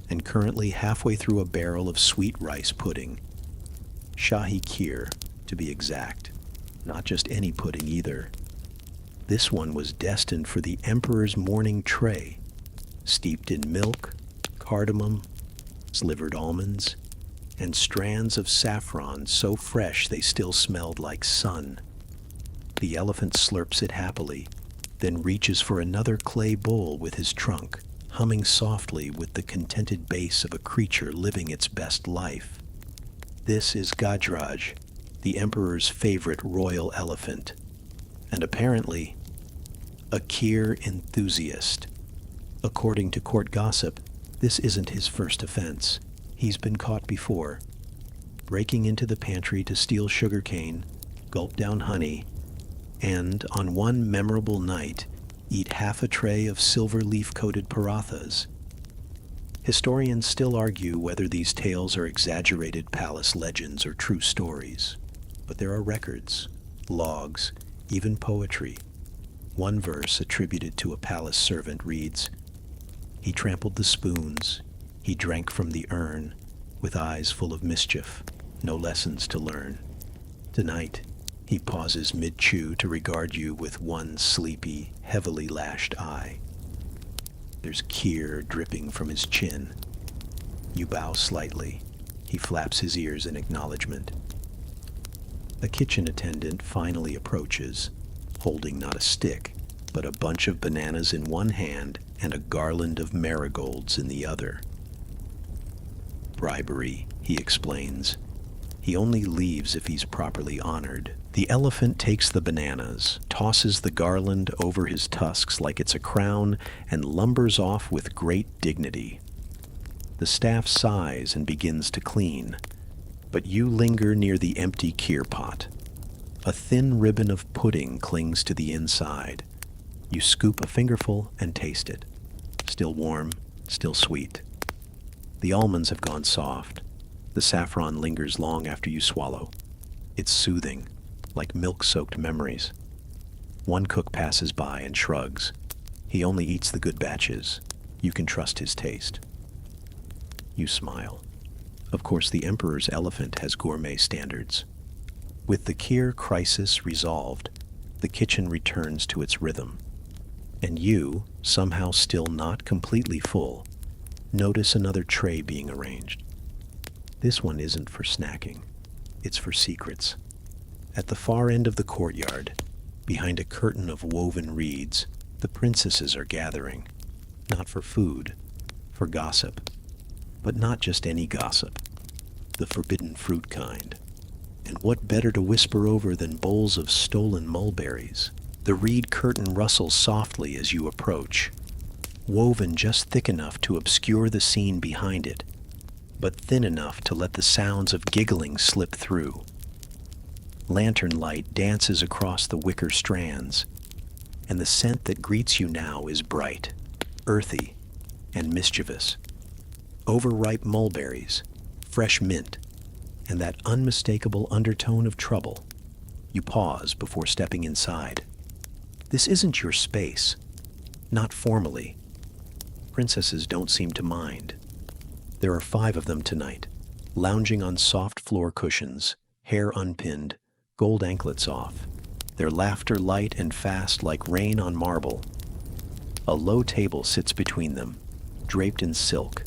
and currently halfway through a barrel of sweet rice pudding. Shahi kheer, to be exact. Not just any pudding either. This one was destined for the emperor's morning tray, steeped in milk, cardamom, slivered almonds, and strands of saffron so fresh they still smelled like sun. The elephant slurps it happily, then reaches for another clay bowl with his trunk, humming softly with the contented bass of a creature living its best life. This is Gajraj, the emperor's favorite royal elephant, and apparently a kheer enthusiast. According to court gossip, this isn't his first offense. He's been caught before, breaking into the pantry to steal sugarcane, gulp down honey, and, on one memorable night, eat half a tray of silver leaf-coated parathas. Historians still argue whether these tales are exaggerated palace legends or true stories. But there are records, logs, even poetry. One verse attributed to a palace servant reads, "He trampled the spoons, he drank from the urn, with eyes full of mischief, no lessons to learn. Tonight, he pauses mid-chew to regard you with one sleepy, heavily lashed eye. There's kheer dripping from his chin. You bow slightly. He flaps his ears in acknowledgement. A kitchen attendant finally approaches, holding not a stick, but a bunch of bananas in one hand and a garland of marigolds in the other. Bribery, he explains. He only leaves if he's properly honored. The elephant takes the bananas, tosses the garland over his tusks like it's a crown, and lumbers off with great dignity. The staff sighs and begins to clean, but you linger near the empty kheer pot. A thin ribbon of pudding clings to the inside. You scoop a fingerful and taste it. Still warm, still sweet. The almonds have gone soft. The saffron lingers long after you swallow. It's soothing, like milk-soaked memories. One cook passes by and shrugs. He only eats the good batches. You can trust his taste. You smile. Of course, the emperor's elephant has gourmet standards. With the kheer crisis resolved, the kitchen returns to its rhythm. And you, somehow still not completely full, notice another tray being arranged. This one isn't for snacking. It's for secrets. At the far end of the courtyard, behind a curtain of woven reeds, the princesses are gathering. Not for food, for gossip. But not just any gossip. The forbidden fruit kind. And what better to whisper over than bowls of stolen mulberries? The reed curtain rustles softly as you approach, woven just thick enough to obscure the scene behind it, but thin enough to let the sounds of giggling slip through. Lantern light dances across the wicker strands, and the scent that greets you now is bright, earthy, and mischievous. Overripe mulberries, fresh mint, and that unmistakable undertone of trouble. You pause before stepping inside. This isn't your space. Not formally. Princesses don't seem to mind. There are 5 of them tonight, lounging on soft floor cushions, hair unpinned, gold anklets off, their laughter light and fast like rain on marble. A low table sits between them, draped in silk,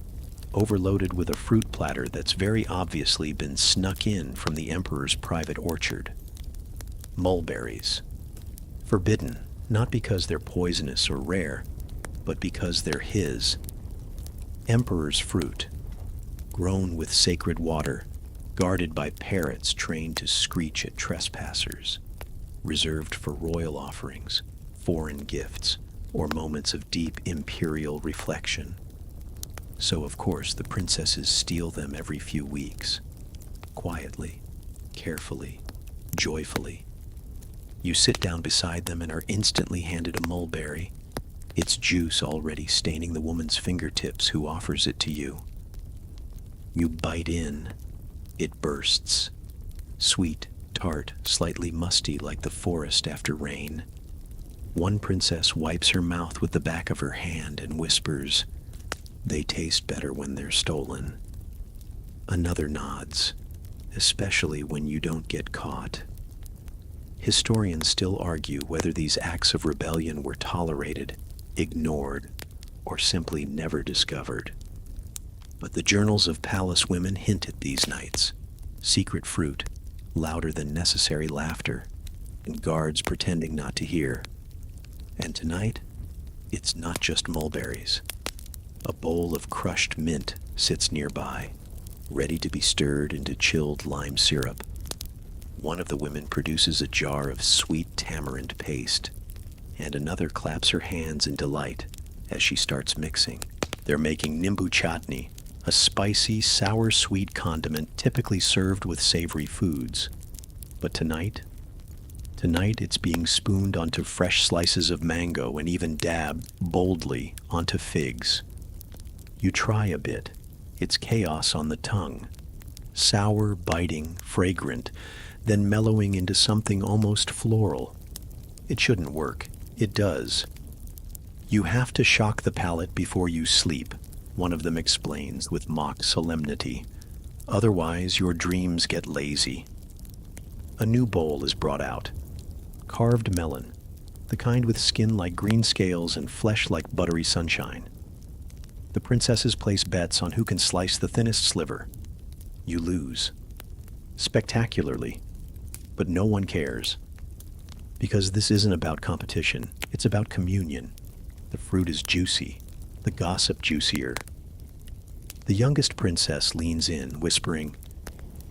overloaded with a fruit platter that's very obviously been snuck in from the emperor's private orchard. Mulberries. Forbidden, not because they're poisonous or rare, but because they're his. Emperor's fruit, grown with sacred water, guarded by parrots trained to screech at trespassers, reserved for royal offerings, foreign gifts, or moments of deep imperial reflection. So, of course, the princesses steal them every few weeks, quietly, carefully, joyfully. You sit down beside them and are instantly handed a mulberry, its juice already staining the woman's fingertips who offers it to you. You bite in. It bursts. Sweet, tart, slightly musty like the forest after rain. One princess wipes her mouth with the back of her hand and whispers, "They taste better when they're stolen." Another nods, especially when you don't get caught. Historians still argue whether these acts of rebellion were tolerated, ignored, or simply never discovered. But the journals of palace women hint at these nights. Secret fruit, louder than necessary laughter, and guards pretending not to hear. And tonight, it's not just mulberries. A bowl of crushed mint sits nearby, ready to be stirred into chilled lime syrup. One of the women produces a jar of sweet tamarind paste, and another claps her hands in delight as she starts mixing. They're making nimbu chutney, a spicy, sour-sweet condiment typically served with savory foods. But tonight it's being spooned onto fresh slices of mango and even dabbed boldly onto figs. You try a bit. It's chaos on the tongue. Sour, biting, fragrant, then mellowing into something almost floral. It shouldn't work. It does. You have to shock the palate before you sleep, one of them explains with mock solemnity. Otherwise, your dreams get lazy. A new bowl is brought out. Carved melon, the kind with skin like green scales and flesh like buttery sunshine. The princesses place bets on who can slice the thinnest sliver. You lose. Spectacularly. But no one cares. Because this isn't about competition, it's about communion. The fruit is juicy, the gossip juicier. The youngest princess leans in, whispering,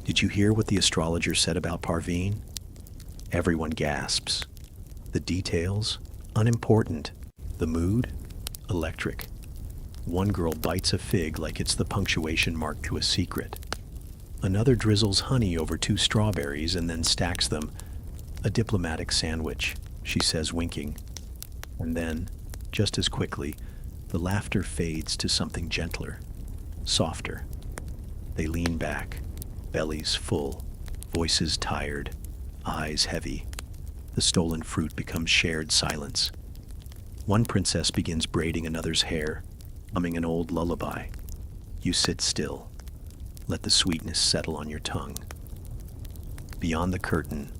"Did you hear what the astrologer said about Parveen?" Everyone gasps. The details? Unimportant. The mood? Electric. One girl bites a fig like it's the punctuation mark to a secret. Another drizzles honey over 2 strawberries and then stacks them. "A diplomatic sandwich," she says, winking. And then, just as quickly, the laughter fades to something gentler, softer. They lean back, bellies full, voices tired, eyes heavy. The stolen fruit becomes shared silence. One princess begins braiding another's hair, humming an old lullaby. You sit still. Let the sweetness settle on your tongue. Beyond the curtain,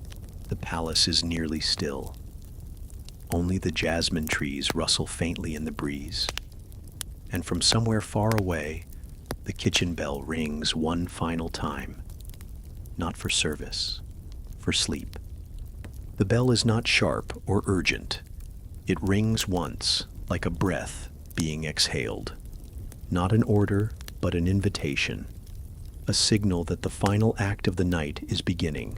the palace is nearly still. Only the jasmine trees rustle faintly in the breeze. And from somewhere far away, the kitchen bell rings one final time. Not for service, for sleep. The bell is not sharp or urgent. It rings once, like a breath being exhaled. Not an order, but an invitation. A signal that the final act of the night is beginning.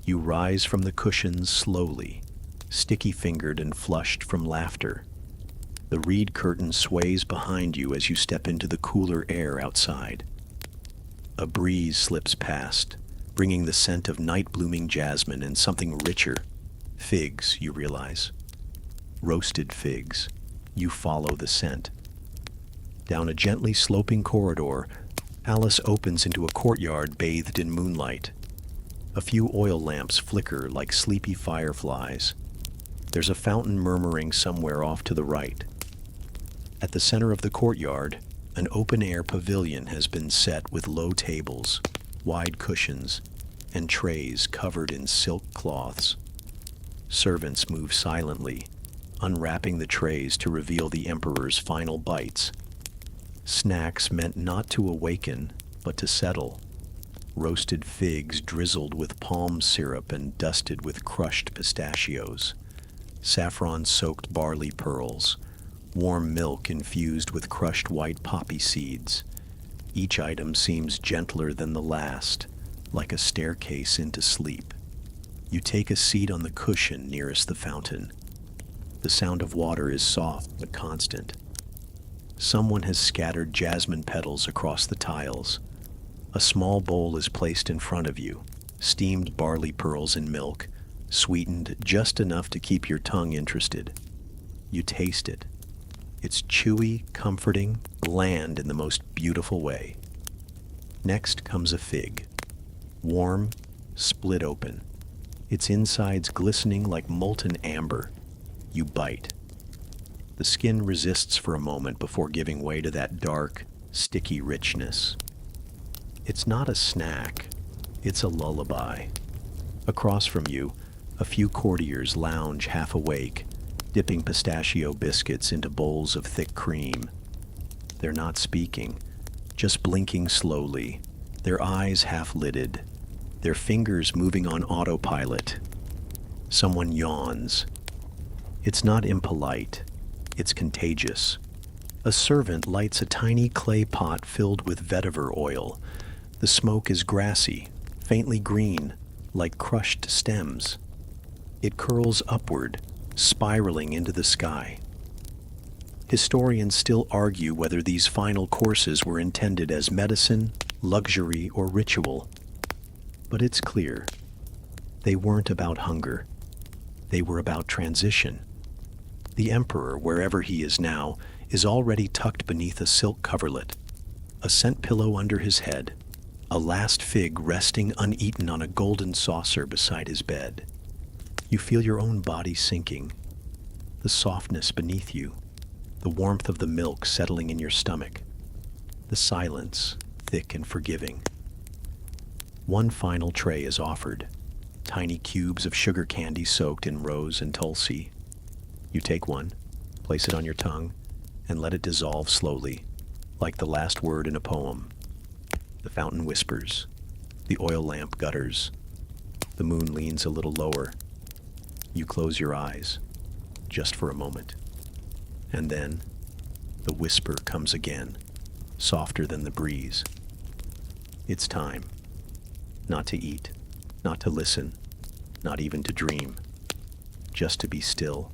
You rise from the cushions slowly, sticky-fingered and flushed from laughter. The reed curtain sways behind you as you step into the cooler air outside. A breeze slips past, bringing the scent of night-blooming jasmine and something richer. Figs, you realize. Roasted figs. You follow the scent. Down a gently sloping corridor, Alice opens into a courtyard bathed in moonlight. A few oil lamps flicker like sleepy fireflies. There's a fountain murmuring somewhere off to the right. At the center of the courtyard, an open-air pavilion has been set with low tables, wide cushions, and trays covered in silk cloths. Servants move silently, unwrapping the trays to reveal the emperor's final bites. Snacks meant not to awaken, but to settle. Roasted figs drizzled with palm syrup and dusted with crushed pistachios. Saffron-soaked barley pearls. Warm milk infused with crushed white poppy seeds. Each item seems gentler than the last, like a staircase into sleep. You take a seat on the cushion nearest the fountain. The sound of water is soft but constant. Someone has scattered jasmine petals across the tiles. A small bowl is placed in front of you, steamed barley pearls in milk, sweetened just enough to keep your tongue interested. You taste it. It's chewy, comforting, bland in the most beautiful way. Next comes a fig. Warm, split open. Its insides glistening like molten amber. You bite. The skin resists for a moment before giving way to that dark, sticky richness. It's not a snack, it's a lullaby. Across from you, a few courtiers lounge half awake, dipping pistachio biscuits into bowls of thick cream. They're not speaking, just blinking slowly, their eyes half-lidded, their fingers moving on autopilot. Someone yawns. It's not impolite, it's contagious. A servant lights a tiny clay pot filled with vetiver oil. The smoke is grassy, faintly green, like crushed stems. It curls upward, spiraling into the sky. Historians still argue whether these final courses were intended as medicine, luxury, or ritual. But it's clear. They weren't about hunger. They were about transition. The emperor, wherever he is now, is already tucked beneath a silk coverlet, a scent pillow under his head, a last fig resting uneaten on a golden saucer beside his bed. You feel your own body sinking, the softness beneath you, the warmth of the milk settling in your stomach, the silence, thick and forgiving. One final tray is offered, tiny cubes of sugar candy soaked in rose and tulsi. You take one, place it on your tongue, and let it dissolve slowly, like the last word in a poem. The fountain whispers. The oil lamp gutters. The moon leans a little lower. You close your eyes, just for a moment. And then, the whisper comes again, softer than the breeze. It's time. Not to eat, not to listen, not even to dream. Just to be still.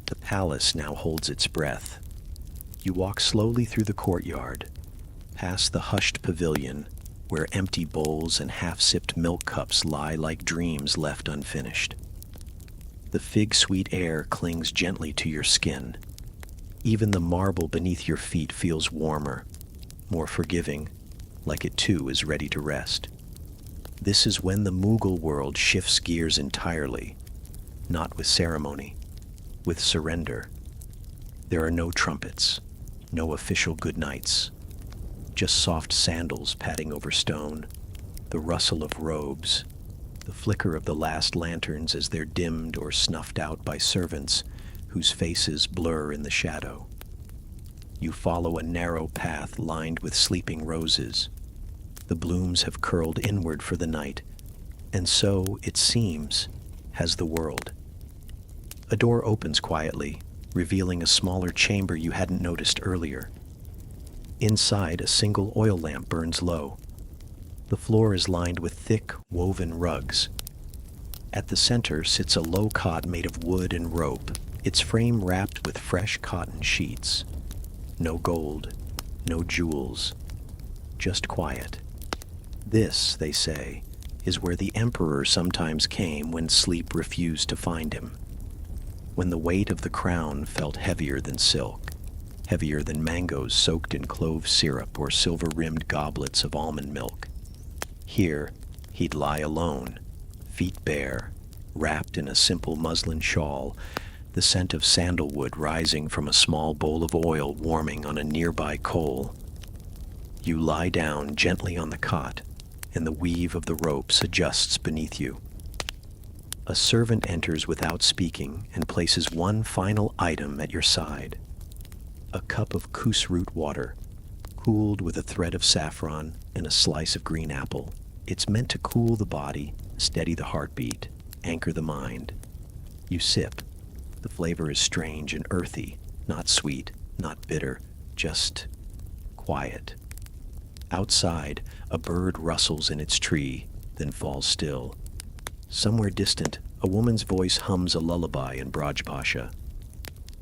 The palace now holds its breath. You walk slowly through the courtyard, past the hushed pavilion, where empty bowls and half-sipped milk cups lie like dreams left unfinished. The fig-sweet air clings gently to your skin. Even the marble beneath your feet feels warmer, more forgiving, like it too is ready to rest. This is when the Mughal world shifts gears entirely, not with ceremony, with surrender. There are no trumpets, no official goodnights, just soft sandals padding over stone, the rustle of robes, the flicker of the last lanterns as they're dimmed or snuffed out by servants whose faces blur in the shadow. You follow a narrow path lined with sleeping roses. The blooms have curled inward for the night, and so, it seems, has the world. A door opens quietly, revealing a smaller chamber you hadn't noticed earlier. Inside, a single oil lamp burns low. The floor is lined with thick, woven rugs. At the center sits a low cot made of wood and rope, its frame wrapped with fresh cotton sheets. No gold, no jewels, just quiet. This, they say, is where the emperor sometimes came when sleep refused to find him. When the weight of the crown felt heavier than silk, heavier than mangoes soaked in clove syrup or silver-rimmed goblets of almond milk. Here, He'd lie alone, feet bare, wrapped in a simple muslin shawl, the scent of sandalwood rising from a small bowl of oil warming on a nearby coal. You lie down gently on the cot, and the weave of the ropes adjusts beneath you. A servant enters without speaking and places one final item at your side. A cup of coos root water, cooled with a thread of saffron and a slice of green apple. It's meant to cool the body, steady the heartbeat, anchor the mind. You sip. The flavor is strange and earthy, not sweet, not bitter, just quiet. Outside, a bird rustles in its tree, then falls still. Somewhere distant, a woman's voice hums a lullaby in Braj Pasha.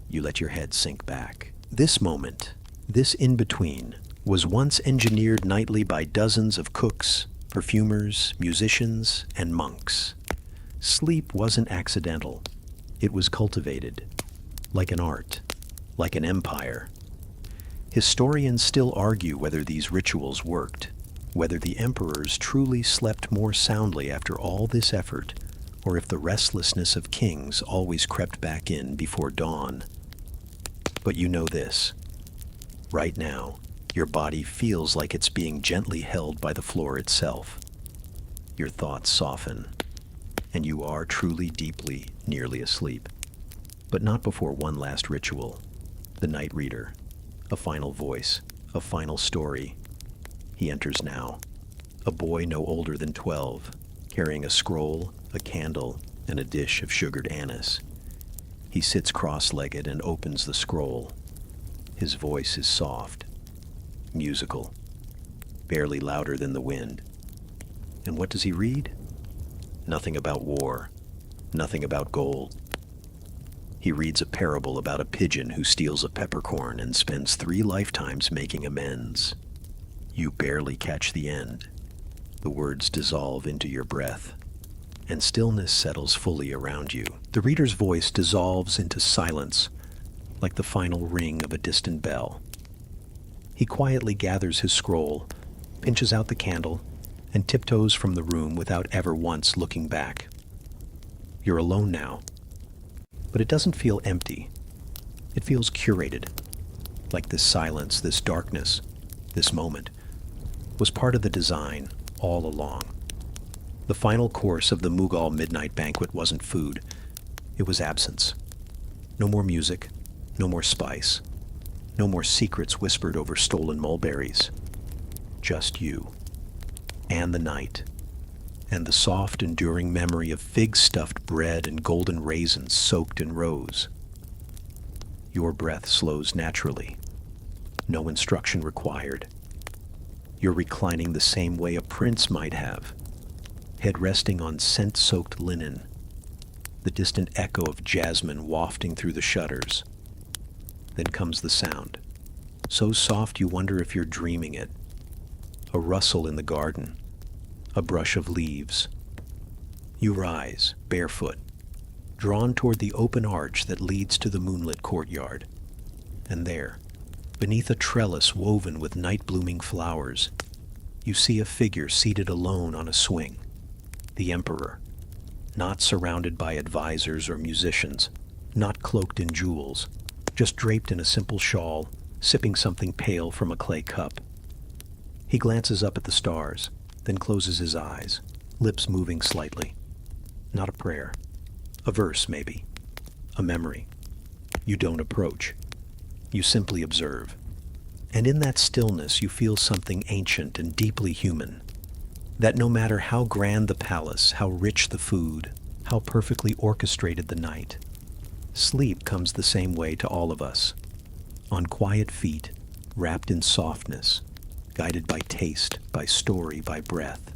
You let your head sink back. This moment, this in-between, was once engineered nightly by dozens of cooks, perfumers, musicians, and monks. Sleep wasn't accidental. It was cultivated, like an art, like an empire. Historians still argue whether these rituals worked, whether the emperors truly slept more soundly after all this effort, or if the restlessness of kings always crept back in before dawn. But you know this. Right now, your body feels like it's being gently held by the floor itself. Your thoughts soften, and you are truly deeply, nearly asleep. But not before one last ritual, the night reader, a final voice, a final story. He enters now, a boy no older than 12, carrying a scroll, a candle, and a dish of sugared anise. He sits cross-legged and opens the scroll. His voice is soft, musical, barely louder than the wind. And what does he read? Nothing about war, nothing about gold. He reads a parable about a pigeon who steals a peppercorn and spends 3 lifetimes making amends. You barely catch the end. The words dissolve into your breath, and stillness settles fully around you. The reader's voice dissolves into silence, like the final ring of a distant bell. He quietly gathers his scroll, pinches out the candle, and tiptoes from the room without ever once looking back. You're alone now, but it doesn't feel empty. It feels curated, like this silence, this darkness, this moment was part of the design all along. The final course of the Mughal midnight banquet wasn't food, it was absence. No more music, no more spice, no more secrets whispered over stolen mulberries. Just you, and the night, and the soft, enduring memory of fig-stuffed bread and golden raisins soaked in rose. Your breath slows naturally, no instruction required. You're reclining the same way a prince might have, head resting on scent-soaked linen, the distant echo of jasmine wafting through the shutters. Then comes the sound, so soft you wonder if you're dreaming it. A rustle in the garden, a brush of leaves. You rise, barefoot, drawn toward the open arch that leads to the moonlit courtyard. And there, beneath a trellis woven with night-blooming flowers, you see a figure seated alone on a swing, the emperor, not surrounded by advisors or musicians, not cloaked in jewels, just draped in a simple shawl, sipping something pale from a clay cup. He glances up at the stars, then closes his eyes, lips moving slightly. Not a prayer. A verse, maybe. A memory. You don't approach. You simply observe. And in that stillness you feel something ancient and deeply human. That no matter how grand the palace, how rich the food, how perfectly orchestrated the night, sleep comes the same way to all of us. On quiet feet, wrapped in softness, guided by taste, by story, by breath.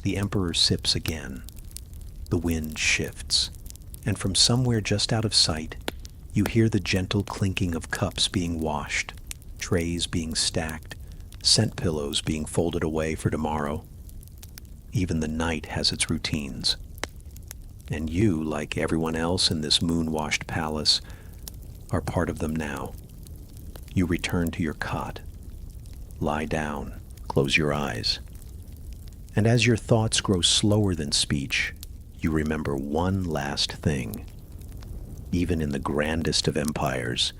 The emperor sips again. The wind shifts, and from somewhere just out of sight, you hear the gentle clinking of cups being washed, trays being stacked, scent pillows being folded away for tomorrow. Even the night has its routines. And you, like everyone else in this moon-washed palace, are part of them now. You return to your cot. Lie down, close your eyes. And as your thoughts grow slower than speech, you remember one last thing. Even in the grandest of empires,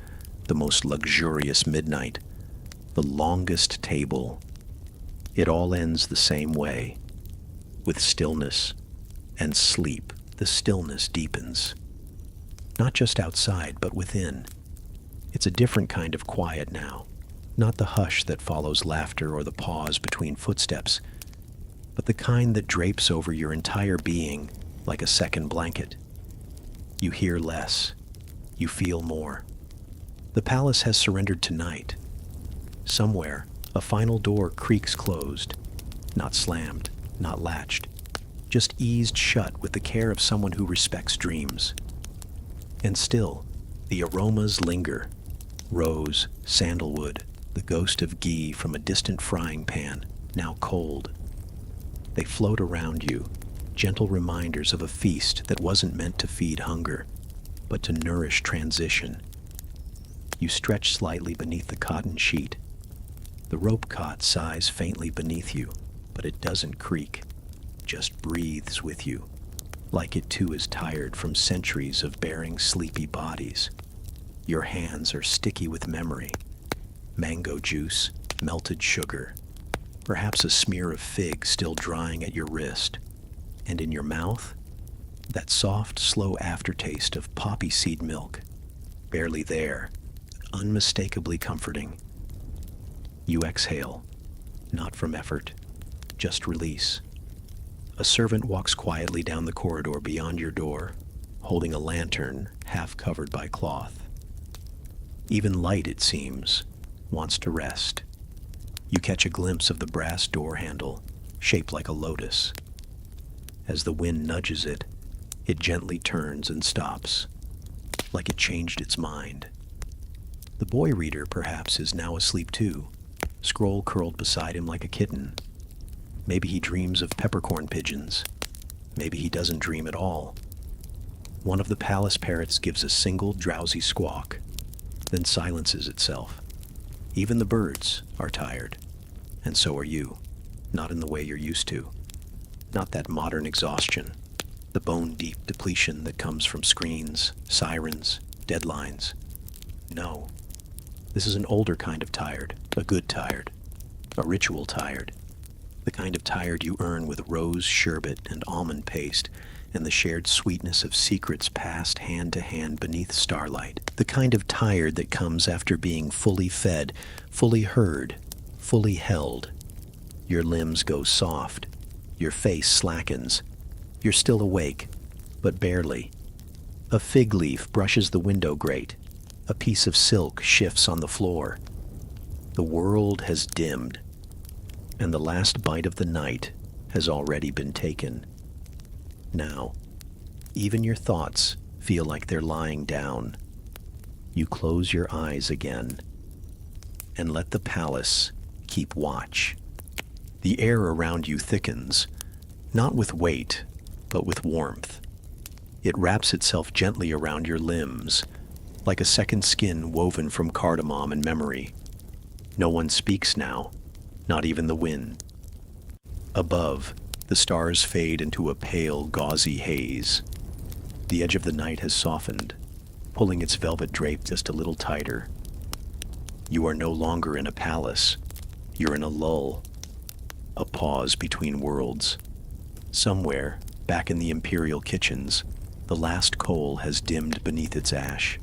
the most luxurious midnight, the longest table, it all ends the same way, with stillness and sleep. The stillness deepens, not just outside, but within. It's a different kind of quiet now, not the hush that follows laughter or the pause between footsteps, but the kind that drapes over your entire being like a second blanket. You hear less, you feel more. The palace has surrendered to night. Somewhere, a final door creaks closed, not slammed, not latched, just eased shut with the care of someone who respects dreams. And still, the aromas linger. Rose, sandalwood, the ghost of ghee from a distant frying pan, now cold. They float around you, gentle reminders of a feast that wasn't meant to feed hunger, but to nourish transition. You stretch slightly beneath the cotton sheet. The rope cot sighs faintly beneath you, but it doesn't creak, just breathes with you, like it too is tired from centuries of bearing sleepy bodies. Your hands are sticky with memory. Mango juice, melted sugar, perhaps a smear of fig still drying at your wrist. And in your mouth, that soft, slow aftertaste of poppy seed milk, barely there, unmistakably comforting. You exhale, not from effort, just release. A servant walks quietly down the corridor beyond your door, holding a lantern half covered by cloth. Even light, it seems, wants to rest. You catch a glimpse of the brass door handle, shaped like a lotus. As the wind nudges it, it gently turns and stops, like it changed its mind. The boy reader, perhaps, is now asleep too, scroll curled beside him like a kitten. Maybe he dreams of peppercorn pigeons. Maybe he doesn't dream at all. One of the palace parrots gives a single drowsy squawk, then silences itself. Even the birds are tired, and so are you, not in the way you're used to. Not that modern exhaustion, the bone-deep depletion that comes from screens, sirens, deadlines. No, this is an older kind of tired, a good tired, a ritual tired, the kind of tired you earn with rose sherbet and almond paste and the shared sweetness of secrets passed hand to hand beneath starlight, the kind of tired that comes after being fully fed, fully heard, fully held. Your limbs go soft, your face slackens, you're still awake, but barely. A fig leaf brushes the window grate, a piece of silk shifts on the floor. The world has dimmed, and the last bite of the night has already been taken. Now, even your thoughts feel like they're lying down. You close your eyes again and let the palace keep watch. The air around you thickens, not with weight, but with warmth. It wraps itself gently around your limbs, like a second skin woven from cardamom and memory. No one speaks now, not even the wind. Above, the stars fade into a pale, gauzy haze. The edge of the night has softened, pulling its velvet drape just a little tighter. You are no longer in a palace. You're in a lull, a pause between worlds. Somewhere, back in the imperial kitchens, the last coal has dimmed beneath its ash.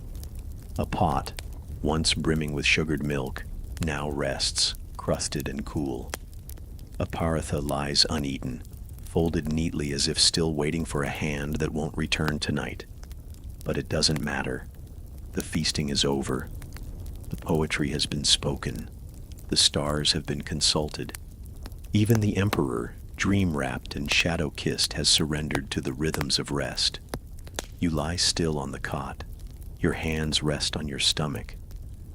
A pot, once brimming with sugared milk, now rests, crusted and cool. A paratha lies uneaten, folded neatly as if still waiting for a hand that won't return tonight. But it doesn't matter. The feasting is over. The poetry has been spoken. The stars have been consulted. Even the emperor, dream-wrapped and shadow-kissed, has surrendered to the rhythms of rest. You lie still on the cot. Your hands rest on your stomach.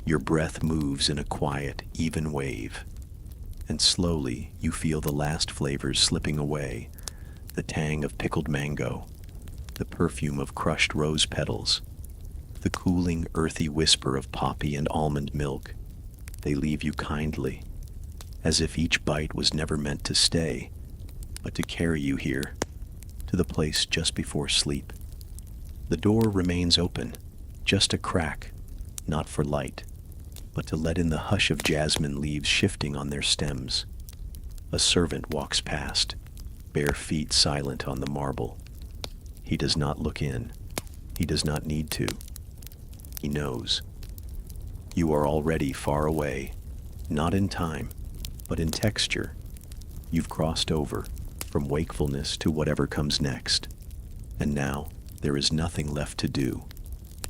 Your breath moves in a quiet, even wave. And slowly you feel the last flavors slipping away, the tang of pickled mango, the perfume of crushed rose petals, the cooling, earthy whisper of poppy and almond milk. They leave you kindly, as if each bite was never meant to stay, but to carry you here, to the place just before sleep. The door remains open, just a crack, not for light, but to let in the hush of jasmine leaves shifting on their stems. A servant walks past, bare feet silent on the marble. He does not look in. He does not need to. He knows. You are already far away, not in time, but in texture. You've crossed over from wakefulness to whatever comes next. And now there is nothing left to do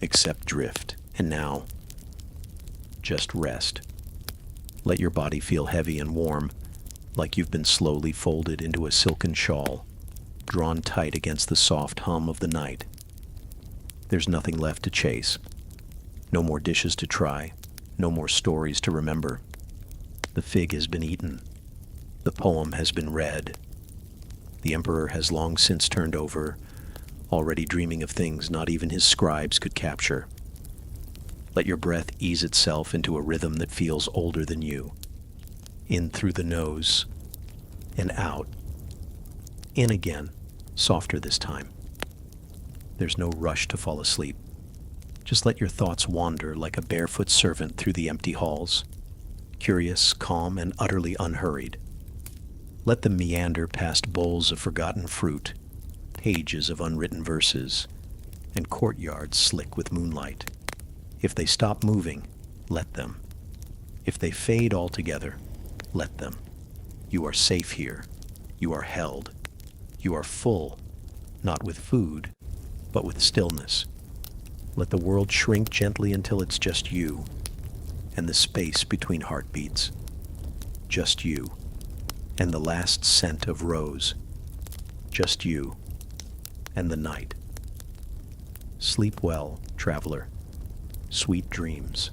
except drift. And now, just rest. Let your body feel heavy and warm, like you've been slowly folded into a silken shawl, drawn tight against the soft hum of the night. There's nothing left to chase. No more dishes to try, no more stories to remember. The fig has been eaten. The poem has been read. The emperor has long since turned over, already dreaming of things not even his scribes could capture. Let your breath ease itself into a rhythm that feels older than you. In through the nose, and out. In again, softer this time. There's no rush to fall asleep. Just let your thoughts wander like a barefoot servant through the empty halls, curious, calm, and utterly unhurried. Let them meander past bowls of forgotten fruit, pages of unwritten verses, and courtyards slick with moonlight. If they stop moving, let them. If they fade altogether, let them. You are safe here. You are held. You are full, not with food, but with stillness. Let the world shrink gently until it's just you and the space between heartbeats. Just you and the last scent of rose. Just you and the night. Sleep well, traveler. Sweet dreams.